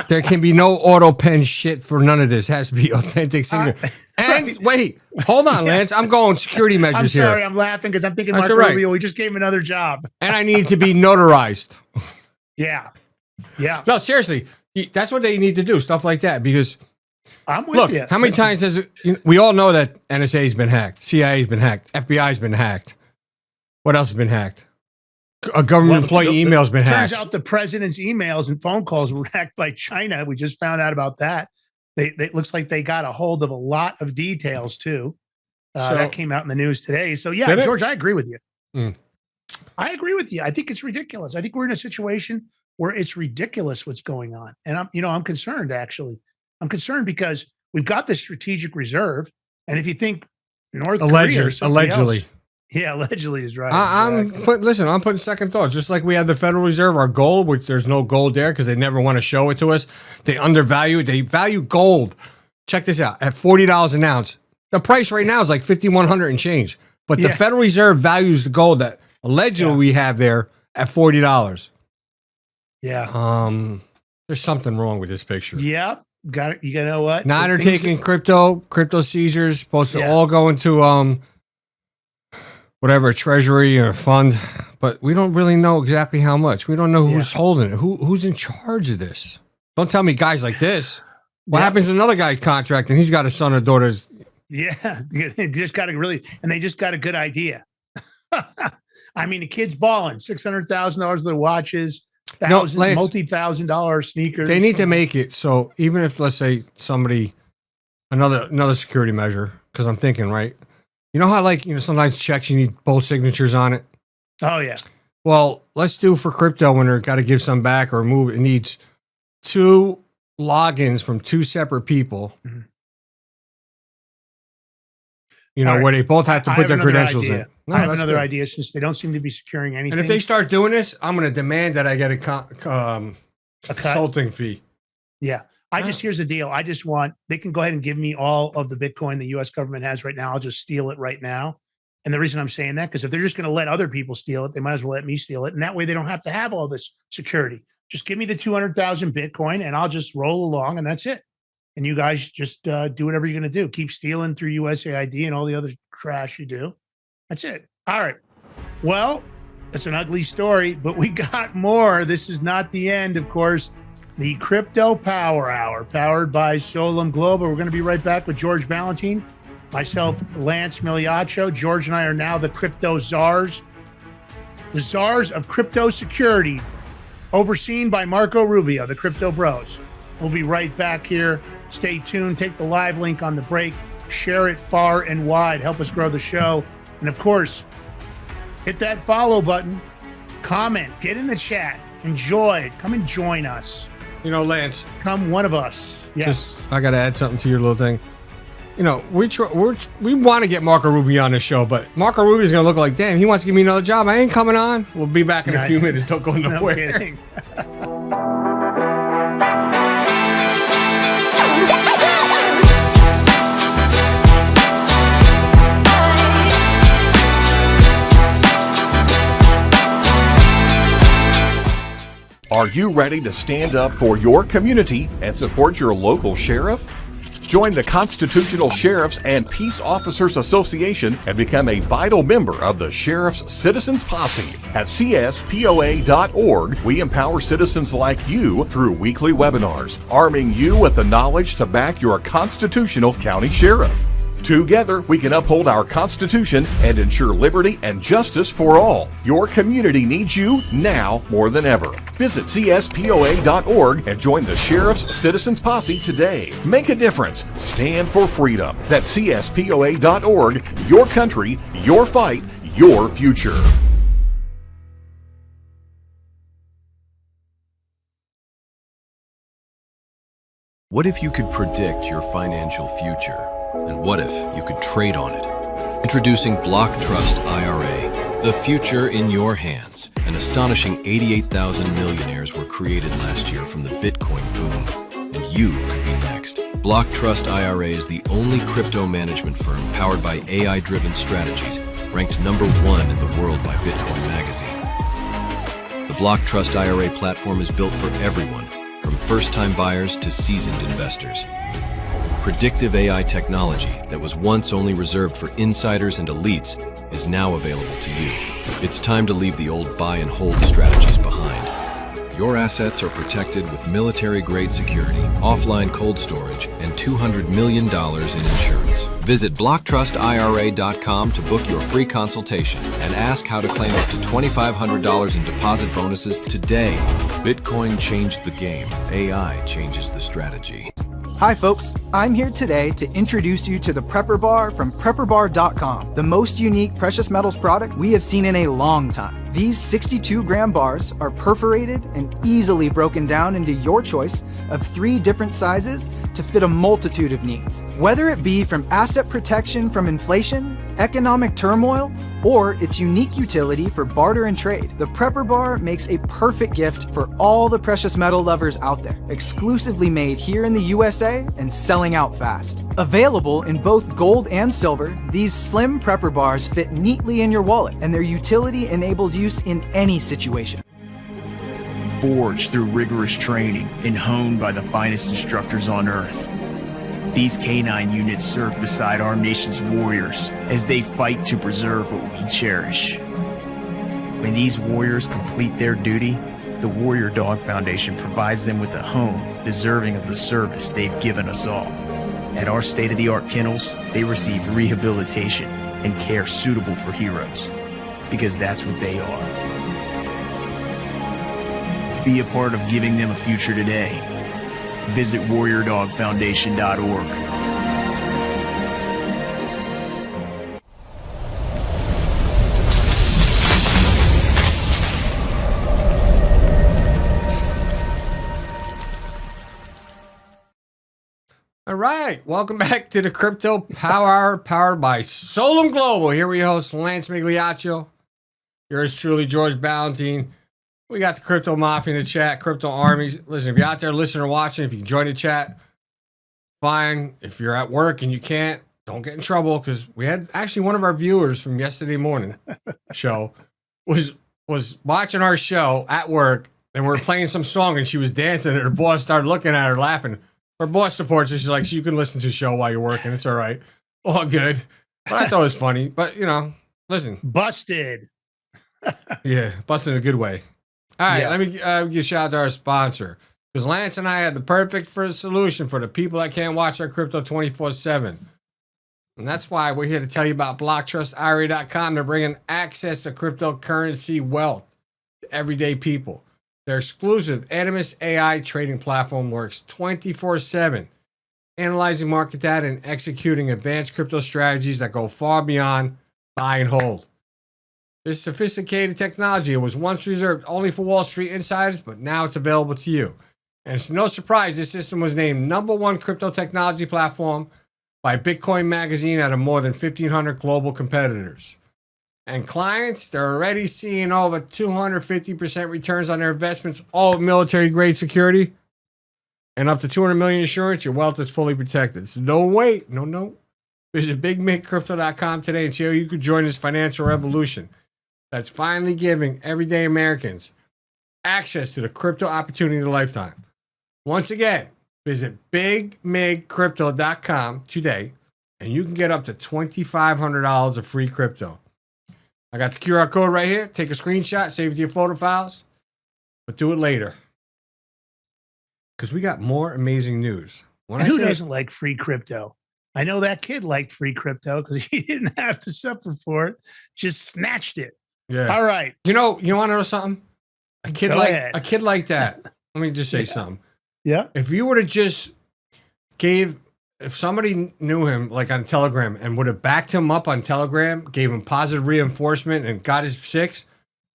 there can be no auto pen shit for none of this. It has to be authentic signature. And wait, hold on, Lance. I'm going security measures here. I'm sorry, I'm laughing because I'm thinking That's Marco all right. Rubio. We just gave him another job. And I need to be notarized. Yeah. No, seriously. That's what they need to do. Stuff like that. Because I'm with you. How many times has it? We all know that NSA's been hacked, CIA's been hacked, FBI's been hacked. What else has been hacked? A government employee email's been hacked. Turns out the president's emails and phone calls were hacked by China. We just found out about that. It looks like they got a hold of a lot of details too. That came out in the news today. So yeah, George, I agree with you. I agree with you. I think it's ridiculous. I think we're in a situation where it's ridiculous what's going on, and I'm concerned actually. I'm concerned because we've got the strategic reserve, and if you think North Korea or allegedly, else, yeah, allegedly is right. Listen, I'm putting second thoughts. Just like we have the Federal Reserve, our gold, which there's no gold there because they never want to show it to us. They undervalue it. They value gold. Check this out: at $40 an ounce, the price right now is like $5,100 and change. But the Federal Reserve values the gold that allegedly we have there at $40. Yeah. There's something wrong with this picture. Yeah. Got it. You know what? Not undertaking crypto seizures, supposed to all go into whatever, treasury or fund, but we don't really know exactly how much. We don't know who's holding it. Who's in charge of this? Don't tell me guys like this. What happens to another guy contract and he's got a son or daughter's? Yeah, they just got a good idea. I mean, the kid's balling. $600,000 of their watches, multi-$1,000 sneakers. They need to make it so even if, let's say, somebody, another security measure, because I'm thinking, right? You know how, sometimes checks you need both signatures on it? Oh, yeah. Well, let's do for crypto when they're got to give some back or move. It needs 2 logins from 2 separate people. Mm-hmm. Where they both have to put their credentials in. I have another idea since they don't seem to be securing anything. And if they start doing this, I'm going to demand that I get a consulting fee. Yeah. Here's the deal. They can go ahead and give me all of the Bitcoin the U.S. government has right now. I'll just steal it right now. And the reason I'm saying that, because if they're just going to let other people steal it, they might as well let me steal it. And that way they don't have to have all this security. Just give me the 200,000 Bitcoin and I'll just roll along and that's it. And you guys just do whatever you're going to do. Keep stealing through USAID and all the other trash you do. That's it. All right. Well, it's an ugly story, but we got more. This is not the end, of course. The Crypto Power Hour, powered by Solum Global. We're going to be right back with George Valentine, myself, Lance Miliaccio. George and I are now the crypto czars, the czars of crypto security, overseen by Marco Rubio, the Crypto Bros. We'll be right back here. Stay tuned. Take the live link on the break. Share it far and wide. Help us grow the show. And of course, hit that follow button. Comment. Get in the chat. Enjoy it. Come and join us. Lance. Come one of us. Yes. I got to add something to your little thing. We want to get Marco Rubio on the show, but Marco Rubio is going to look like, damn, he wants to give me another job. I ain't coming on. We'll be back in a few minutes. Don't go nowhere. No Are you ready to stand up for your community and support your local sheriff? Join the Constitutional Sheriffs and Peace Officers Association and become a vital member of the Sheriff's Citizens Posse. At CSPOA.org, we empower citizens like you through weekly webinars, arming you with the knowledge to back your constitutional county sheriff. Together, we can uphold our Constitution and ensure liberty and justice for all. Your community needs you now more than ever. Visit CSPOA.org and join the Sheriff's Citizens Posse today. Make a difference. Stand for freedom. That's CSPOA.org. Your country, your fight, your future. What if you could predict your financial future? And what if you could trade on it? Introducing Block Trust IRA, the future in your hands. An astonishing 88,000 millionaires were created last year from the Bitcoin boom, and you could be next. Block Trust IRA is the only crypto management firm powered by AI-driven strategies, ranked #1 in the world by Bitcoin Magazine. The Block Trust IRA platform is built for everyone, from first-time buyers to seasoned investors. Predictive AI technology that was once only reserved for insiders and elites is now available to you. It's time to leave the old buy and hold strategies behind. Your assets are protected with military-grade security, offline cold storage, and $200 million in insurance. Visit BlockTrustIRA.com to book your free consultation and ask how to claim up to $2,500 in deposit bonuses today. Bitcoin changed the game. AI changes the strategy. Hi folks, I'm here today to introduce you to the Prepper Bar from PrepperBar.com, the most unique precious metals product we have seen in a long time. These 62-gram bars are perforated and easily broken down into your choice of 3 different sizes to fit a multitude of needs. Whether it be from asset protection from inflation, economic turmoil, or its unique utility for barter and trade, the Prepper Bar makes a perfect gift for all the precious metal lovers out there. Exclusively made here in the USA and selling out fast. Available in both gold and silver, these slim Prepper Bars fit neatly in your wallet, and their utility enables use in any situation. forged through rigorous training and honed by the finest instructors on Earth. These canine units serve beside our nation's warriors as they fight to preserve what we cherish. When these warriors complete their duty, the Warrior Dog Foundation provides them with a home deserving of the service they've given us all. At our state-of-the-art kennels, they receive rehabilitation and care suitable for heroes, because that's what they are. Be a part of giving them a future today. Visit warriordogfoundation.org. All right, welcome back to the Crypto Power Hour, powered by Solum Global. Here we host Lance Migliaccio. Yours truly, George Ballantine. We got the Crypto Mafia in the chat, Crypto Armies. Listen, if you're out there listening or watching, if you can join the chat, fine. If you're at work and you can't, don't get in trouble, because we had actually one of our viewers from yesterday morning show was watching our show at work, and we were playing some song, and she was dancing, and her boss started looking at her laughing. Her boss supports her. She's like, you can listen to the show while you're working. It's all right. All good. But I thought it was funny. But, listen. Busted. Yeah, busted in a good way. All right, let me give a shout out to our sponsor. Because Lance and I had the perfect first solution for the people that can't watch our crypto 24/7. And that's why we're here to tell you about BlockTrustIRA.com. They're bringing access to cryptocurrency wealth to everyday people. Their exclusive Animus AI trading platform works 24/7, analyzing market data and executing advanced crypto strategies that go far beyond buy and hold. This sophisticated technology was once reserved only for Wall Street insiders, but now it's available to you. And it's no surprise this system was named #1 crypto technology platform by Bitcoin Magazine out of more than 1,500 global competitors. And clients, they're already seeing over 250% returns on their investments, all with military-grade security, and up to $200 million insurance. Your wealth is fully protected. So no wait, no. Visit BigMintCrypto.com today and see how you could join this financial revolution that's finally giving everyday Americans access to the crypto opportunity of a lifetime. Once again, visit BigMintCrypto.com today, and you can get up to $2,500 of free crypto. I got the QR code right here. Take a screenshot, save it to your photo files, but do it later, because we got more amazing news. Who doesn't like free crypto? I know that kid liked free crypto because he didn't have to suffer for it. Just snatched it. Yeah. All right. You want to know something? A kid like that. Let me just say something. Yeah. If you would have just if somebody knew him like on Telegram and would have backed him up on Telegram, gave him positive reinforcement and got his 6,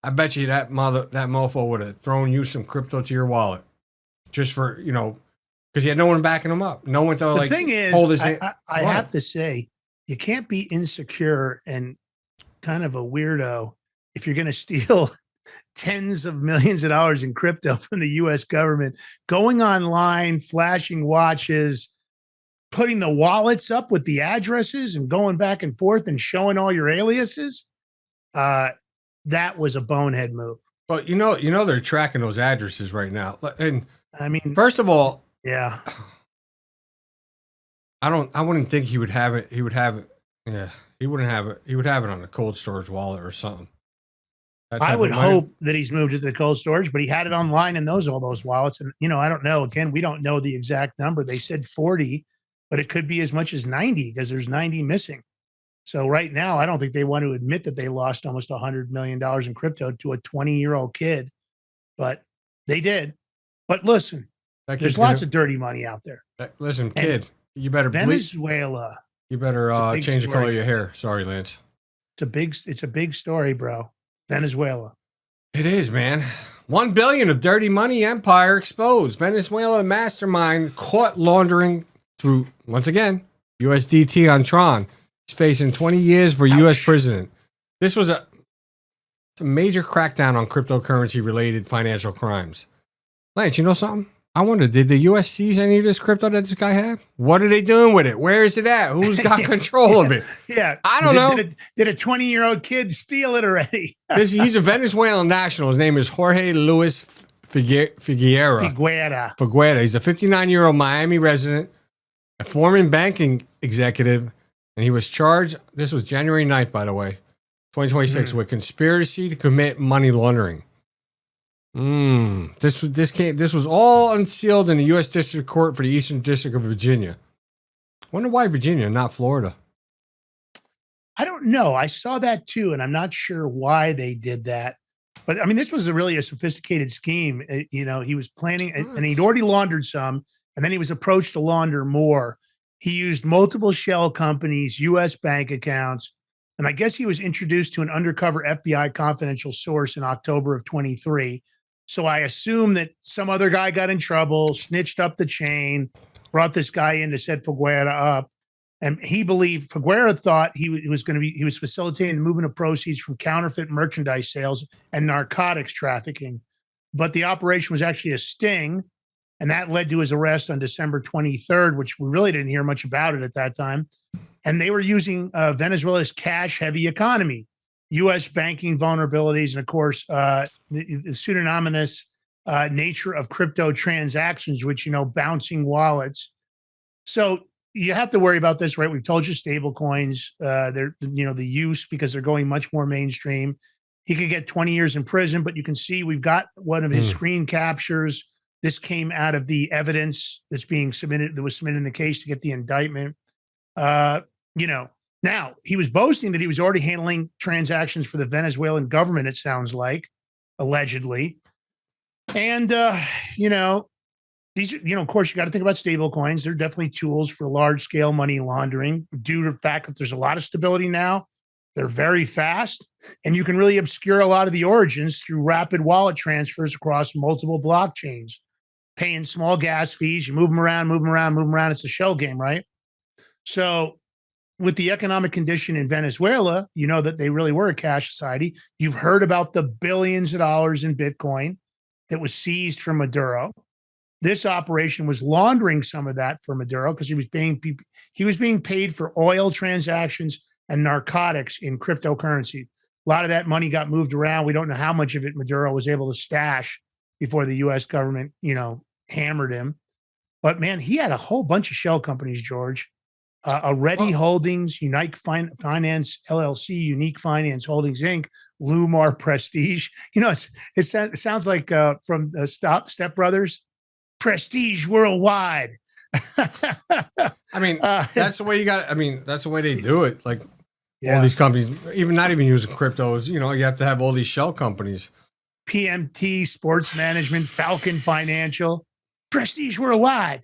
I bet you that mofo would have thrown you some crypto to your wallet, just for, because he had no one backing him up. No one to the thing is, hold his hand. I have to say, you can't be insecure and kind of a weirdo if you're going to steal tens of millions of dollars in crypto from the U.S. government, going online, flashing watches, putting the wallets up with the addresses and going back and forth and showing all your aliases. That was a bonehead move. Well, they're tracking those addresses right now. And I mean, first of all, yeah, I wouldn't think he would have it. He would have it. Yeah, he wouldn't have it. He would have it on a cold storage wallet or something. I would hope that he's moved it to the cold storage, but he had it online in all those wallets. And, I don't know. Again, we don't know the exact number. They said 40, but it could be as much as 90 because there's 90 missing. So right now, I don't think they want to admit that they lost almost $100 million in crypto to a 20-year-old kid, but they did. But listen, there's lots of dirty money out there. Listen, kid, you better Venezuela. You better change the color of your hair. Sorry, Lance. It's a big story, bro. Venezuela. It is, man. 1 billion of dirty money empire exposed. Venezuela mastermind caught laundering through, once again, USDT on Tron. He's facing 20 years for U.S. president. This was a major crackdown on cryptocurrency-related financial crimes. Lance, you know something? I wonder, did the U.S. seize any of this crypto that this guy had? What are they doing with it? Where is it at? Who's got control of it? Yeah. I don't know. Did a 20-year-old kid steal it already? He's a Venezuelan national. His name is Jorge Luis Figuera. He's a 59-year-old Miami resident, a former banking executive, and he was charged, this was January 9th, by the way, 2026, with conspiracy to commit money laundering. This was all unsealed in the U.S. District Court for the Eastern District of Virginia. Wonder why Virginia, not Florida. I don't know. I saw that too, and I'm not sure why they did that. But I mean, this was really a sophisticated scheme. He was planning, and he'd already laundered some, and then he was approached to launder more. He used multiple shell companies, U.S. bank accounts, and I guess he was introduced to an undercover FBI confidential source in October of 23. So I assume that some other guy got in trouble, snitched up the chain, brought this guy in to set Figuera up. And he believed Figuera thought he was facilitating the movement of proceeds from counterfeit merchandise sales and narcotics trafficking. But the operation was actually a sting, and that led to his arrest on December 23rd, which we really didn't hear much about it at that time. And they were using Venezuela's cash-heavy economy, U.S. banking vulnerabilities, and of course, the pseudonymous nature of crypto transactions, which, bouncing wallets. So you have to worry about this, right? We've told you stable coins, they're, the use, because they're going much more mainstream. He could get 20 years in prison, but you can see we've got one of his screen captures. This came out of the evidence that was submitted in the case to get the indictment. Now he was boasting that he was already handling transactions for the Venezuelan government, it sounds like, allegedly. And, these, of course, you got to think about stable coins. They're definitely tools for large scale money laundering due to the fact that there's a lot of stability now. They're very fast, and you can really obscure a lot of the origins through rapid wallet transfers across multiple blockchains, paying small gas fees. You move them around. It's a shell game, right? So with the economic condition in Venezuela, you know that they really were a cash society. You've heard about the billions of dollars in Bitcoin that was seized from Maduro. This operation was laundering some of that for Maduro because he was being paid for oil transactions and narcotics in cryptocurrency. A lot of that money got moved around. We don't know how much of it Maduro was able to stash before the U.S. government, hammered him. But man, he had a whole bunch of shell companies, George. Ready Holdings, Unite Finance LLC, Unique Finance Holdings Inc., Lumar Prestige. It sounds like from Step Brothers. Prestige Worldwide. I mean, that's the way that's the way they do it. Like all these companies, not even using cryptos, you have to have all these shell companies. PMT, Sports Management, Falcon Financial, Prestige Worldwide.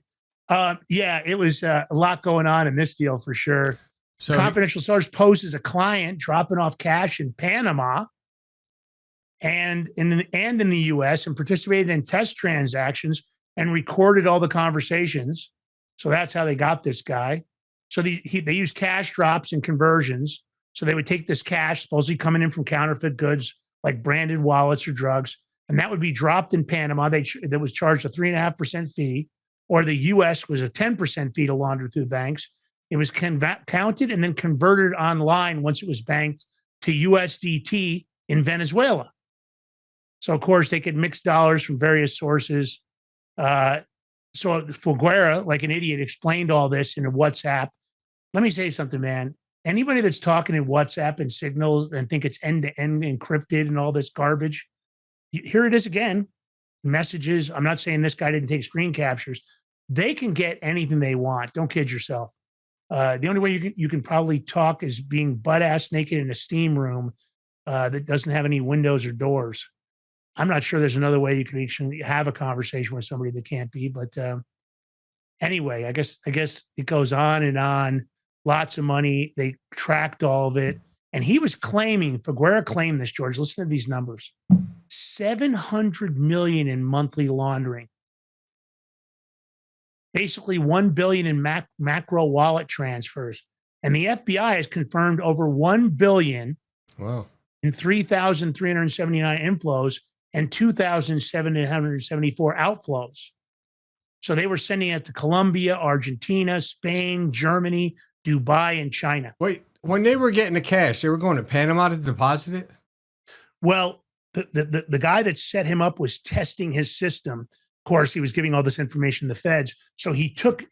It was a lot going on in this deal for sure. So confidential source posed as a client dropping off cash in Panama and in the U.S. and participated in test transactions and recorded all the conversations. So that's how they got this guy. So they use cash drops and conversions. So they would take this cash, supposedly coming in from counterfeit goods like branded wallets or drugs, and that would be dropped in Panama. That was charged a 3.5% fee, or the U.S. was a 10% fee to launder through banks. It was counted and then converted online once it was banked to USDT in Venezuela. So, of course, they could mix dollars from various sources. So Figuera, like an idiot, explained all this in a WhatsApp. Let me say something, man. Anybody that's talking in WhatsApp and Signals and think it's end-to-end encrypted and all this garbage, here it is again. Messages. I'm not saying this guy didn't take screen captures. They can get anything they want. Don't kid yourself. The only way you can probably talk is being butt-ass naked in a steam room that doesn't have any windows or doors. I'm not sure there's another way you can actually have a conversation with somebody that can't be. But anyway, I guess it goes on and on. Lots of money. They tracked all of it. And he was claiming, Figuera claimed this, George. Listen to these numbers. 700 million in monthly laundering. Basically 1 billion in macro wallet transfers. And the FBI has confirmed over 1 billion in 3,379 inflows and 2,774 outflows. So they were sending it to Colombia, Argentina, Spain, Germany, Dubai, and China. Wait, when they were getting the cash, they were going to Panama to deposit it? Well, the guy that set him up was testing his system. Of course, he was giving all this information to the feds. So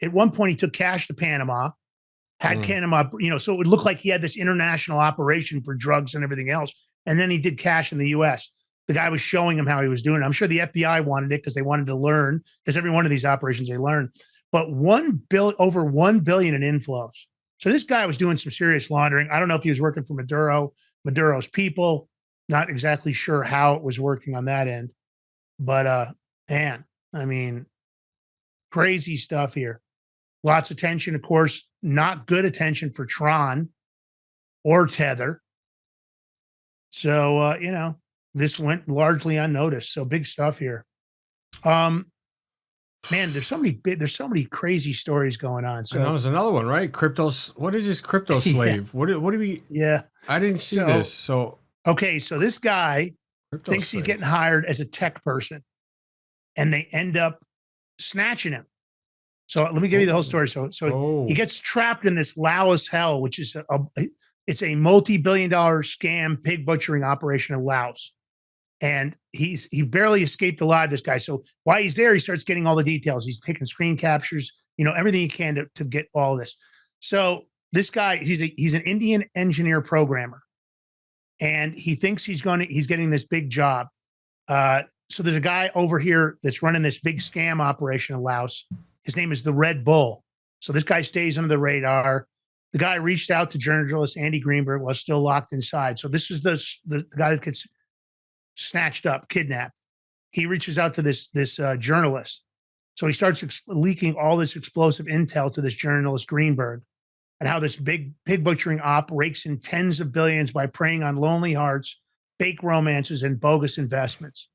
at one point, he took cash to Panama, had Panama, so it would look like he had this international operation for drugs and everything else. And then he did cash in the US. The guy was showing him how he was doing it. I'm sure the FBI wanted it because they wanted to learn, because every one of these operations they learn. But over 1 billion in inflows. So this guy was doing some serious laundering. I don't know if he was working for Maduro's people. Not exactly sure how it was working on that end. But man, I mean, crazy stuff here. Lots of tension, of course, not good attention for Tron or Tether. So, this went largely unnoticed. So big stuff here. Man, there's so many crazy stories going on. So there's another one, right? What is this crypto slave? Yeah. What do we? Yeah, I didn't see this. So okay, so this guy thinks slave. he's getting hired as a tech person, and they end up snatching him. So let me give you the whole story. So he gets trapped in this Laos hell, which is it's a multi-billion-dollar scam pig butchering operation in Laos. And he barely escaped alive, this guy. So while he's there, he starts getting all the details. He's taking screen captures, everything he can to get all this. So this guy, he's an Indian engineer programmer. And he thinks he's getting this big job. So there's a guy over here that's running this big scam operation in Laos. His name is the Red Bull. So this guy stays under the radar. The guy reached out to journalist Andy Greenberg while still locked inside. So this is the guy that gets snatched up, kidnapped. He reaches out to this journalist. So he starts leaking all this explosive intel to this journalist Greenberg, and how this big pig butchering op rakes in tens of billions by preying on lonely hearts, fake romances, and bogus investments.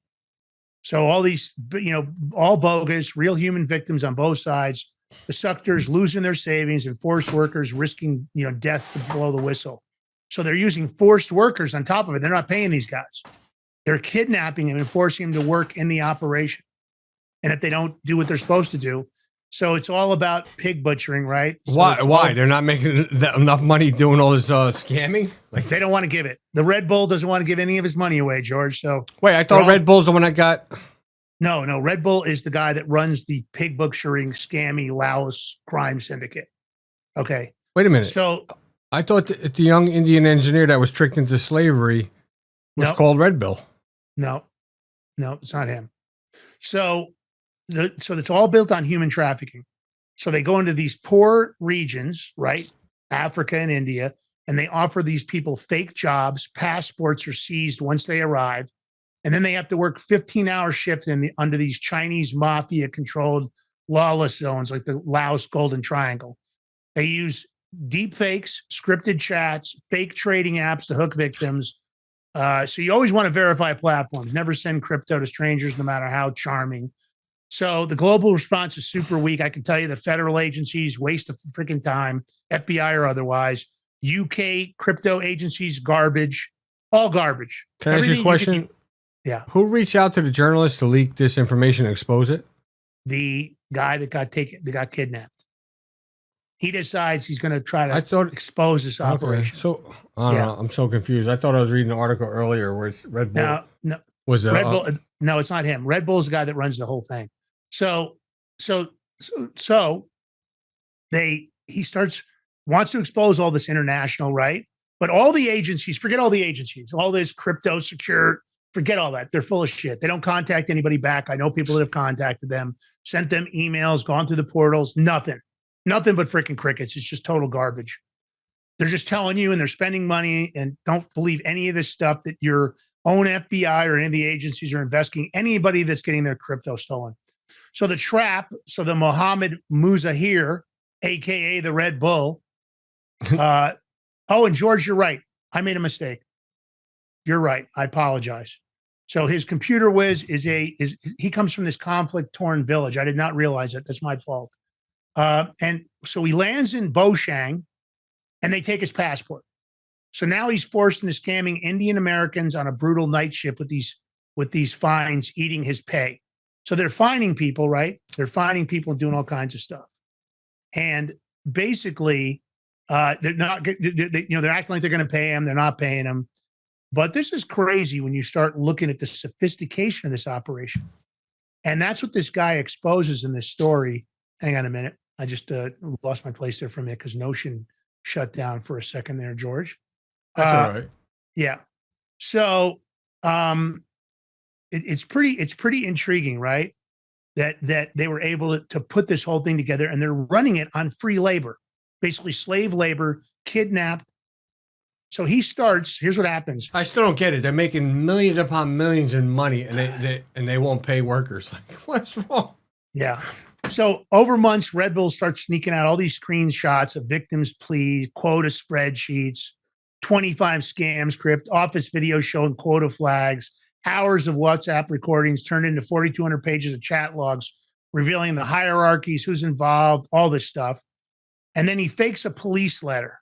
So all these, all bogus, real human victims on both sides. The suckers losing their savings and forced workers risking, death to blow the whistle. So they're using forced workers on top of it. They're not paying these guys. They're kidnapping them and forcing them to work in the operation. And if they don't do what they're supposed to do, so it's all about pig butchering, right? So why? They're not making enough money doing all this scamming? Like they don't want to give it. The Red Bull doesn't want to give any of his money away, George. So wait, I thought Red Bull's the one that got. No. Red Bull is the guy that runs the pig butchering scammy Laos crime syndicate. Okay. Wait a minute. So I thought the young Indian engineer that was tricked into slavery was called Red Bull. No, it's not him. So it's all built on human trafficking. So they go into these poor regions, right? Africa and India, and they offer these people fake jobs. Passports are seized once they arrive. And then they have to work 15-hour shifts under these Chinese mafia-controlled lawless zones like the Laos Golden Triangle. They use deep fakes, scripted chats, fake trading apps to hook victims. So you always want to verify platforms. Never send crypto to strangers, no matter how charming. So the global response is super weak. I can tell you the federal agencies waste of freaking time, FBI or otherwise. UK crypto agencies, garbage, all garbage. Can I ask you a question? Yeah. Who reached out to the journalist to leak this information and expose it? The guy that got kidnapped. He decides he's going to try to expose this operation. So I don't know. I'm so confused. I thought I was reading an article earlier where it's Red Bull. No. Was it Red Bull? No, it's not him. Red Bull's the guy that runs the whole thing. So he wants to expose all this international, right? But all the agencies, forget all the agencies, all this crypto secure, forget all that. They're full of shit. They don't contact anybody back. I know people that have contacted them, sent them emails, gone through the portals, nothing but freaking crickets. It's just total garbage. They're just telling you, and they're spending money, and don't believe any of this stuff that your own FBI or any of the agencies are investing anybody that's getting their crypto stolen. So the Mohammed Muzahir, AKA the Red Bull. And George, you're right. I made a mistake. You're right. I apologize. So his computer whiz he comes from this conflict-torn village. I did not realize it. That's my fault. And so he lands in Boshang, and they take his passport. So now he's forced into scamming Indian Americans on a brutal night shift with these fines, eating his pay. So they're fining people, right? They're fining people and doing all kinds of stuff. And basically, they're acting like they're going to pay him. They're not paying him. But this is crazy when you start looking at the sophistication of this operation. And that's what this guy exposes in this story. Hang on a minute. I just lost my place there for a minute because Notion shut down for a second there, George. That's all right. Yeah. So it's pretty intriguing, right? That they were able to put this whole thing together, and they're running it on free labor, basically slave labor, kidnapped. So he starts. Here's what happens. I still don't get it. They're making millions upon millions in money, and they won't pay workers. Like, what's wrong? Yeah. So over months, Red Bull starts sneaking out all these screenshots of victims' pleas, quota spreadsheets, 25 scam script, office videos showing quota flags, hours of WhatsApp recordings turned into 4,200 pages of chat logs, revealing the hierarchies, who's involved, all this stuff. And then he fakes a police letter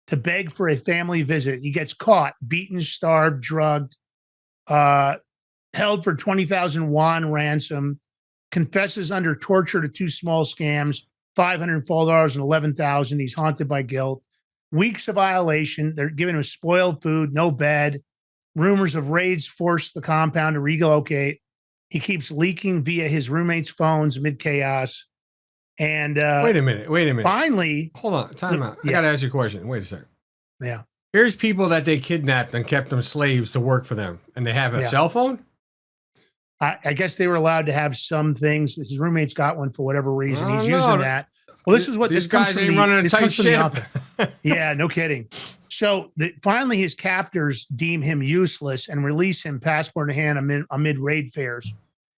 to beg for a family visit. He gets caught, beaten, starved, drugged, held for 20,000 won ransom, confesses under torture to 2 small scams, $504 and 11,000. He's haunted by guilt. Weeks of violation. They're giving him spoiled food, no bed. Rumors of raids force the compound to relocate. He keeps leaking via his roommates' phones amid chaos. And wait a minute. Finally, hold on, time out. I gotta ask you a question. Wait a second. Yeah. Here's people that they kidnapped and kept them slaves to work for them, and they have a cell phone. I guess they were allowed to have some things. His roommate's got one for whatever reason. He's using that. Well, this is what these guys ain't running a tight ship. Yeah, no kidding. So finally, his captors deem him useless and release him, passport in hand, amid raid fares.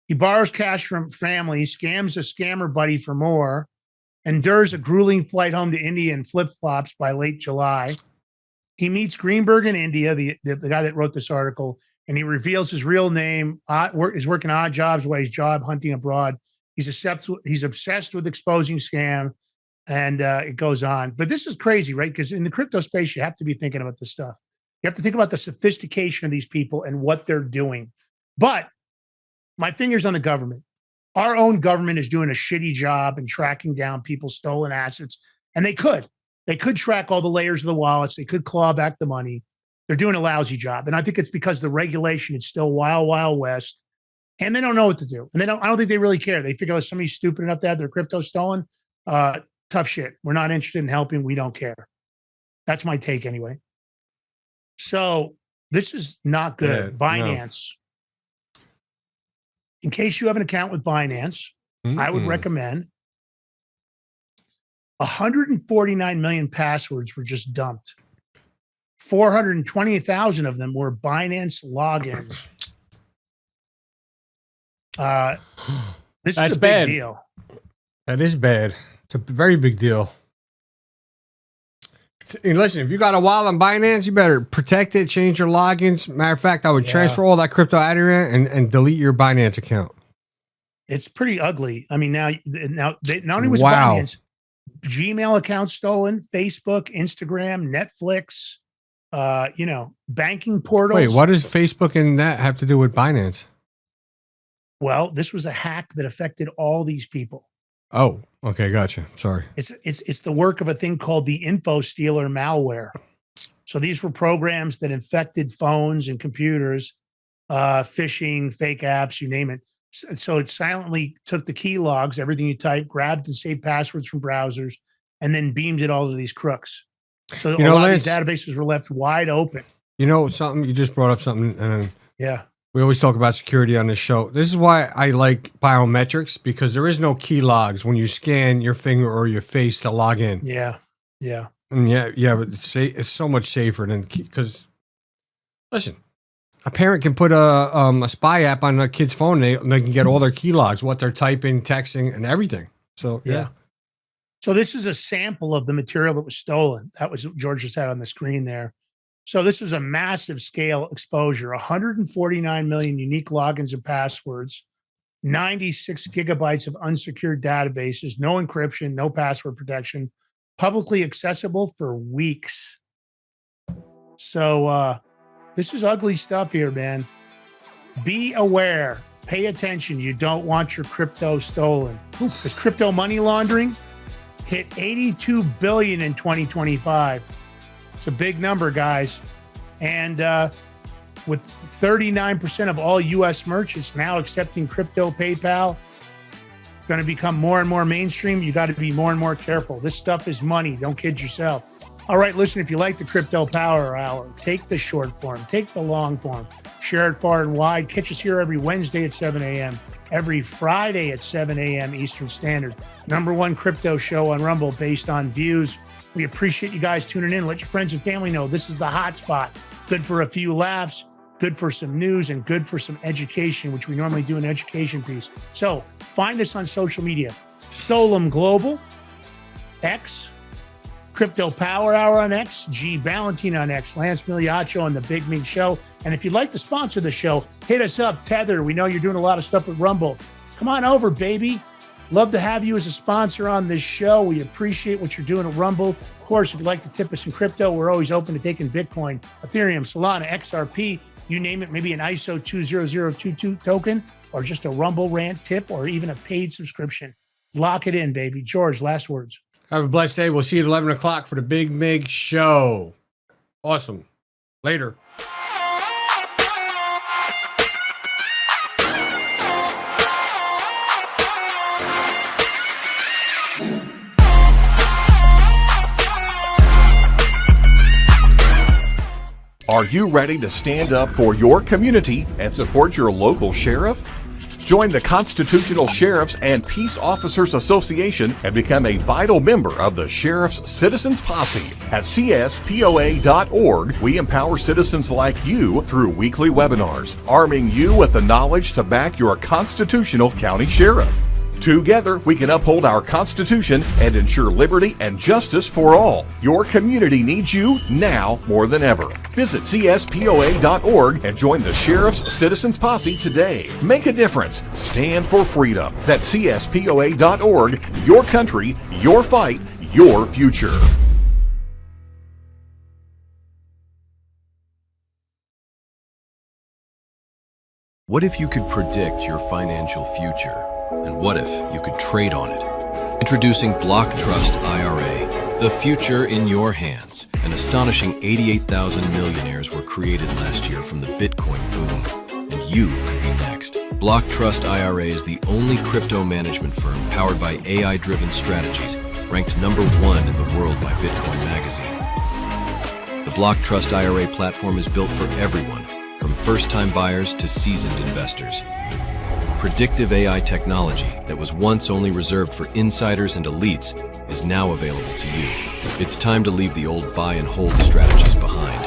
He borrows cash from family, scams a scammer buddy for more, endures a grueling flight home to India in flip-flops by late July. He meets Greenberg in India, the guy that wrote this article, and he reveals his real name, is working odd jobs while he's job hunting abroad. He's obsessed with exposing scam, and it goes on. But this is crazy, right? Because in the crypto space, you have to be thinking about this stuff. You have to think about the sophistication of these people and what they're doing. But my finger's on the government. Our own government is doing a shitty job in tracking down people's stolen assets. And they could track all the layers of the wallets. They could claw back the money. They're doing a lousy job. And I think it's because the regulation is still wild, wild west. And they don't know what to do. And I don't think they really care. They figure if somebody's stupid enough to have their crypto stolen, tough shit. We're not interested in helping. We don't care. That's my take anyway. So this is not good. Yeah, Binance. No. In case you have an account with Binance, I would recommend 149 million passwords were just dumped. 420,000 of them were Binance logins. This is a big deal. That is bad. It's a very big deal. And listen, if you got a wallet on Binance, you better protect it, change your logins. Matter of fact, I would transfer all that crypto out of here and delete your Binance account. It's pretty ugly. I mean, now not only was Binance, Gmail accounts stolen, Facebook, Instagram, Netflix, banking portals. Wait, what does Facebook and that have to do with Binance? Well, this was a hack that affected all these people. Oh, okay, gotcha. Sorry. It's the work of a thing called the info stealer malware. So these were programs that infected phones and computers, phishing, fake apps, you name it. So it silently took the key logs, everything you type, grabbed and saved passwords from browsers, and then beamed it all to these crooks. So a lot of these databases were left wide open. You know something? You just brought up something. And yeah. We always talk about security on this show. This is why I like biometrics, because there is no key logs when you scan your finger or your face to log in. Yeah. Yeah. And but it's so much safer than because listen, a parent can put a spy app on a kid's phone. They can get all their key logs, what they're typing, texting, and everything. So yeah. So this is a sample of the material that was stolen. That was what George just had on the screen there. So this is a massive scale exposure, 149 million unique logins and passwords, 96 gigabytes of unsecured databases, no encryption, no password protection, publicly accessible for weeks. So this is ugly stuff here, man. Be aware, pay attention. You don't want your crypto stolen. Because crypto money laundering hit 82 billion in 2025. It's a big number, guys. And with 39% of all U.S. merchants now accepting crypto, PayPal. Going to become more and more mainstream. You got to be more and more careful. This stuff is money. Don't kid yourself. All right, listen, if you like the Crypto Power Hour, take the short form, take the long form, share it far and wide. Catch us here every Wednesday at 7 a.m., every Friday at 7 a.m. Eastern Standard. #1 crypto show on Rumble based on views. We appreciate you guys tuning in. Let your friends and family know this is the hot spot. Good for a few laughs, good for some news, and good for some education, which we normally do an education piece. So find us on social media. Solum Global, X, Crypto Power Hour on X, G Valentine on X, Lance Miliaccio on The Big Mig Show. And if you'd like to sponsor the show, hit us up, Tether. We know you're doing a lot of stuff with Rumble. Come on over, baby. Love to have you as a sponsor on this show. We appreciate what you're doing at Rumble. Of course, if you'd like to tip us in crypto, we're always open to taking Bitcoin, Ethereum, Solana, XRP, you name it, maybe an ISO 20022 token, or just a Rumble rant tip, or even a paid subscription. Lock it in, baby. George, last words. Have a blessed day. We'll see you at 11 o'clock for the Big Mig Show. Awesome. Later. Are you ready to stand up for your community and support your local sheriff? Join the Constitutional Sheriffs and Peace Officers Association and become a vital member of the Sheriff's Citizens Posse. At CSPOA.org, we empower citizens like you through weekly webinars, arming you with the knowledge to back your constitutional county sheriff. Together, we can uphold our Constitution and ensure liberty and justice for all. Your community needs you now more than ever. Visit CSPOA.org and join the Sheriff's Citizens Posse today. Make a difference. Stand for freedom. That's CSPOA.org. Your country, your fight, your future. What if you could predict your financial future? And what if you could trade on it? Introducing Block Trust IRA, the future in your hands. An astonishing 88,000 millionaires were created last year from the Bitcoin boom, and you could be next. Block Trust IRA is the only crypto management firm powered by AI-driven strategies, ranked #1 in the world by Bitcoin Magazine. The Block Trust IRA platform is built for everyone, from first-time buyers to seasoned investors. Predictive AI technology that was once only reserved for insiders and elites is now available to you. It's time to leave the old buy and hold strategies behind.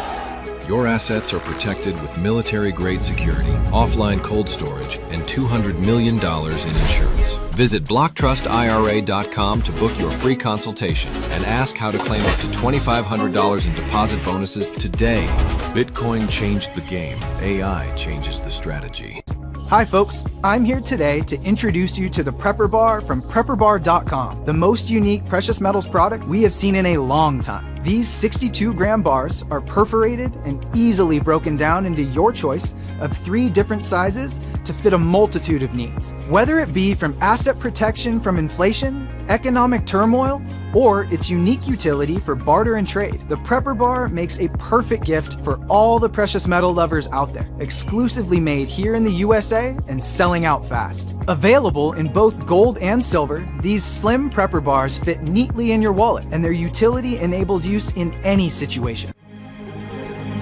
Your assets are protected with military-grade security, offline cold storage, and $200 million in insurance. Visit BlockTrustIRA.com to book your free consultation and ask how to claim up to $2,500 in deposit bonuses today. Bitcoin changed the game. AI changes the strategy. Hi folks, I'm here today to introduce you to the Prepper Bar from PrepperBar.com, the most unique precious metals product we have seen in a long time. These 62-gram bars are perforated and easily broken down into your choice of 3 different sizes to fit a multitude of needs. Whether it be from asset protection from inflation, economic turmoil, or its unique utility for barter and trade, the Prepper Bar makes a perfect gift for all the precious metal lovers out there. Exclusively made here in the USA and selling out fast. Available in both gold and silver, these slim Prepper Bars fit neatly in your wallet, and their utility enables use in any situation.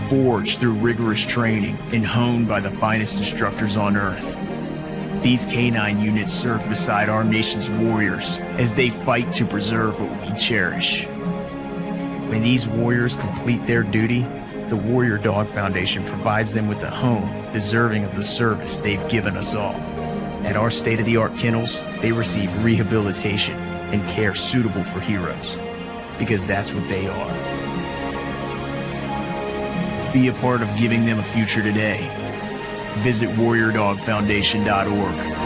Forged through rigorous training and honed by the finest instructors on Earth, these K9 units serve beside our nation's warriors as they fight to preserve what we cherish. When these warriors complete their duty, the Warrior Dog Foundation provides them with a home deserving of the service they've given us all. At our state-of-the-art kennels, they receive rehabilitation and care suitable for heroes, because that's what they are. Be a part of giving them a future today. Visit WarriorDogFoundation.org.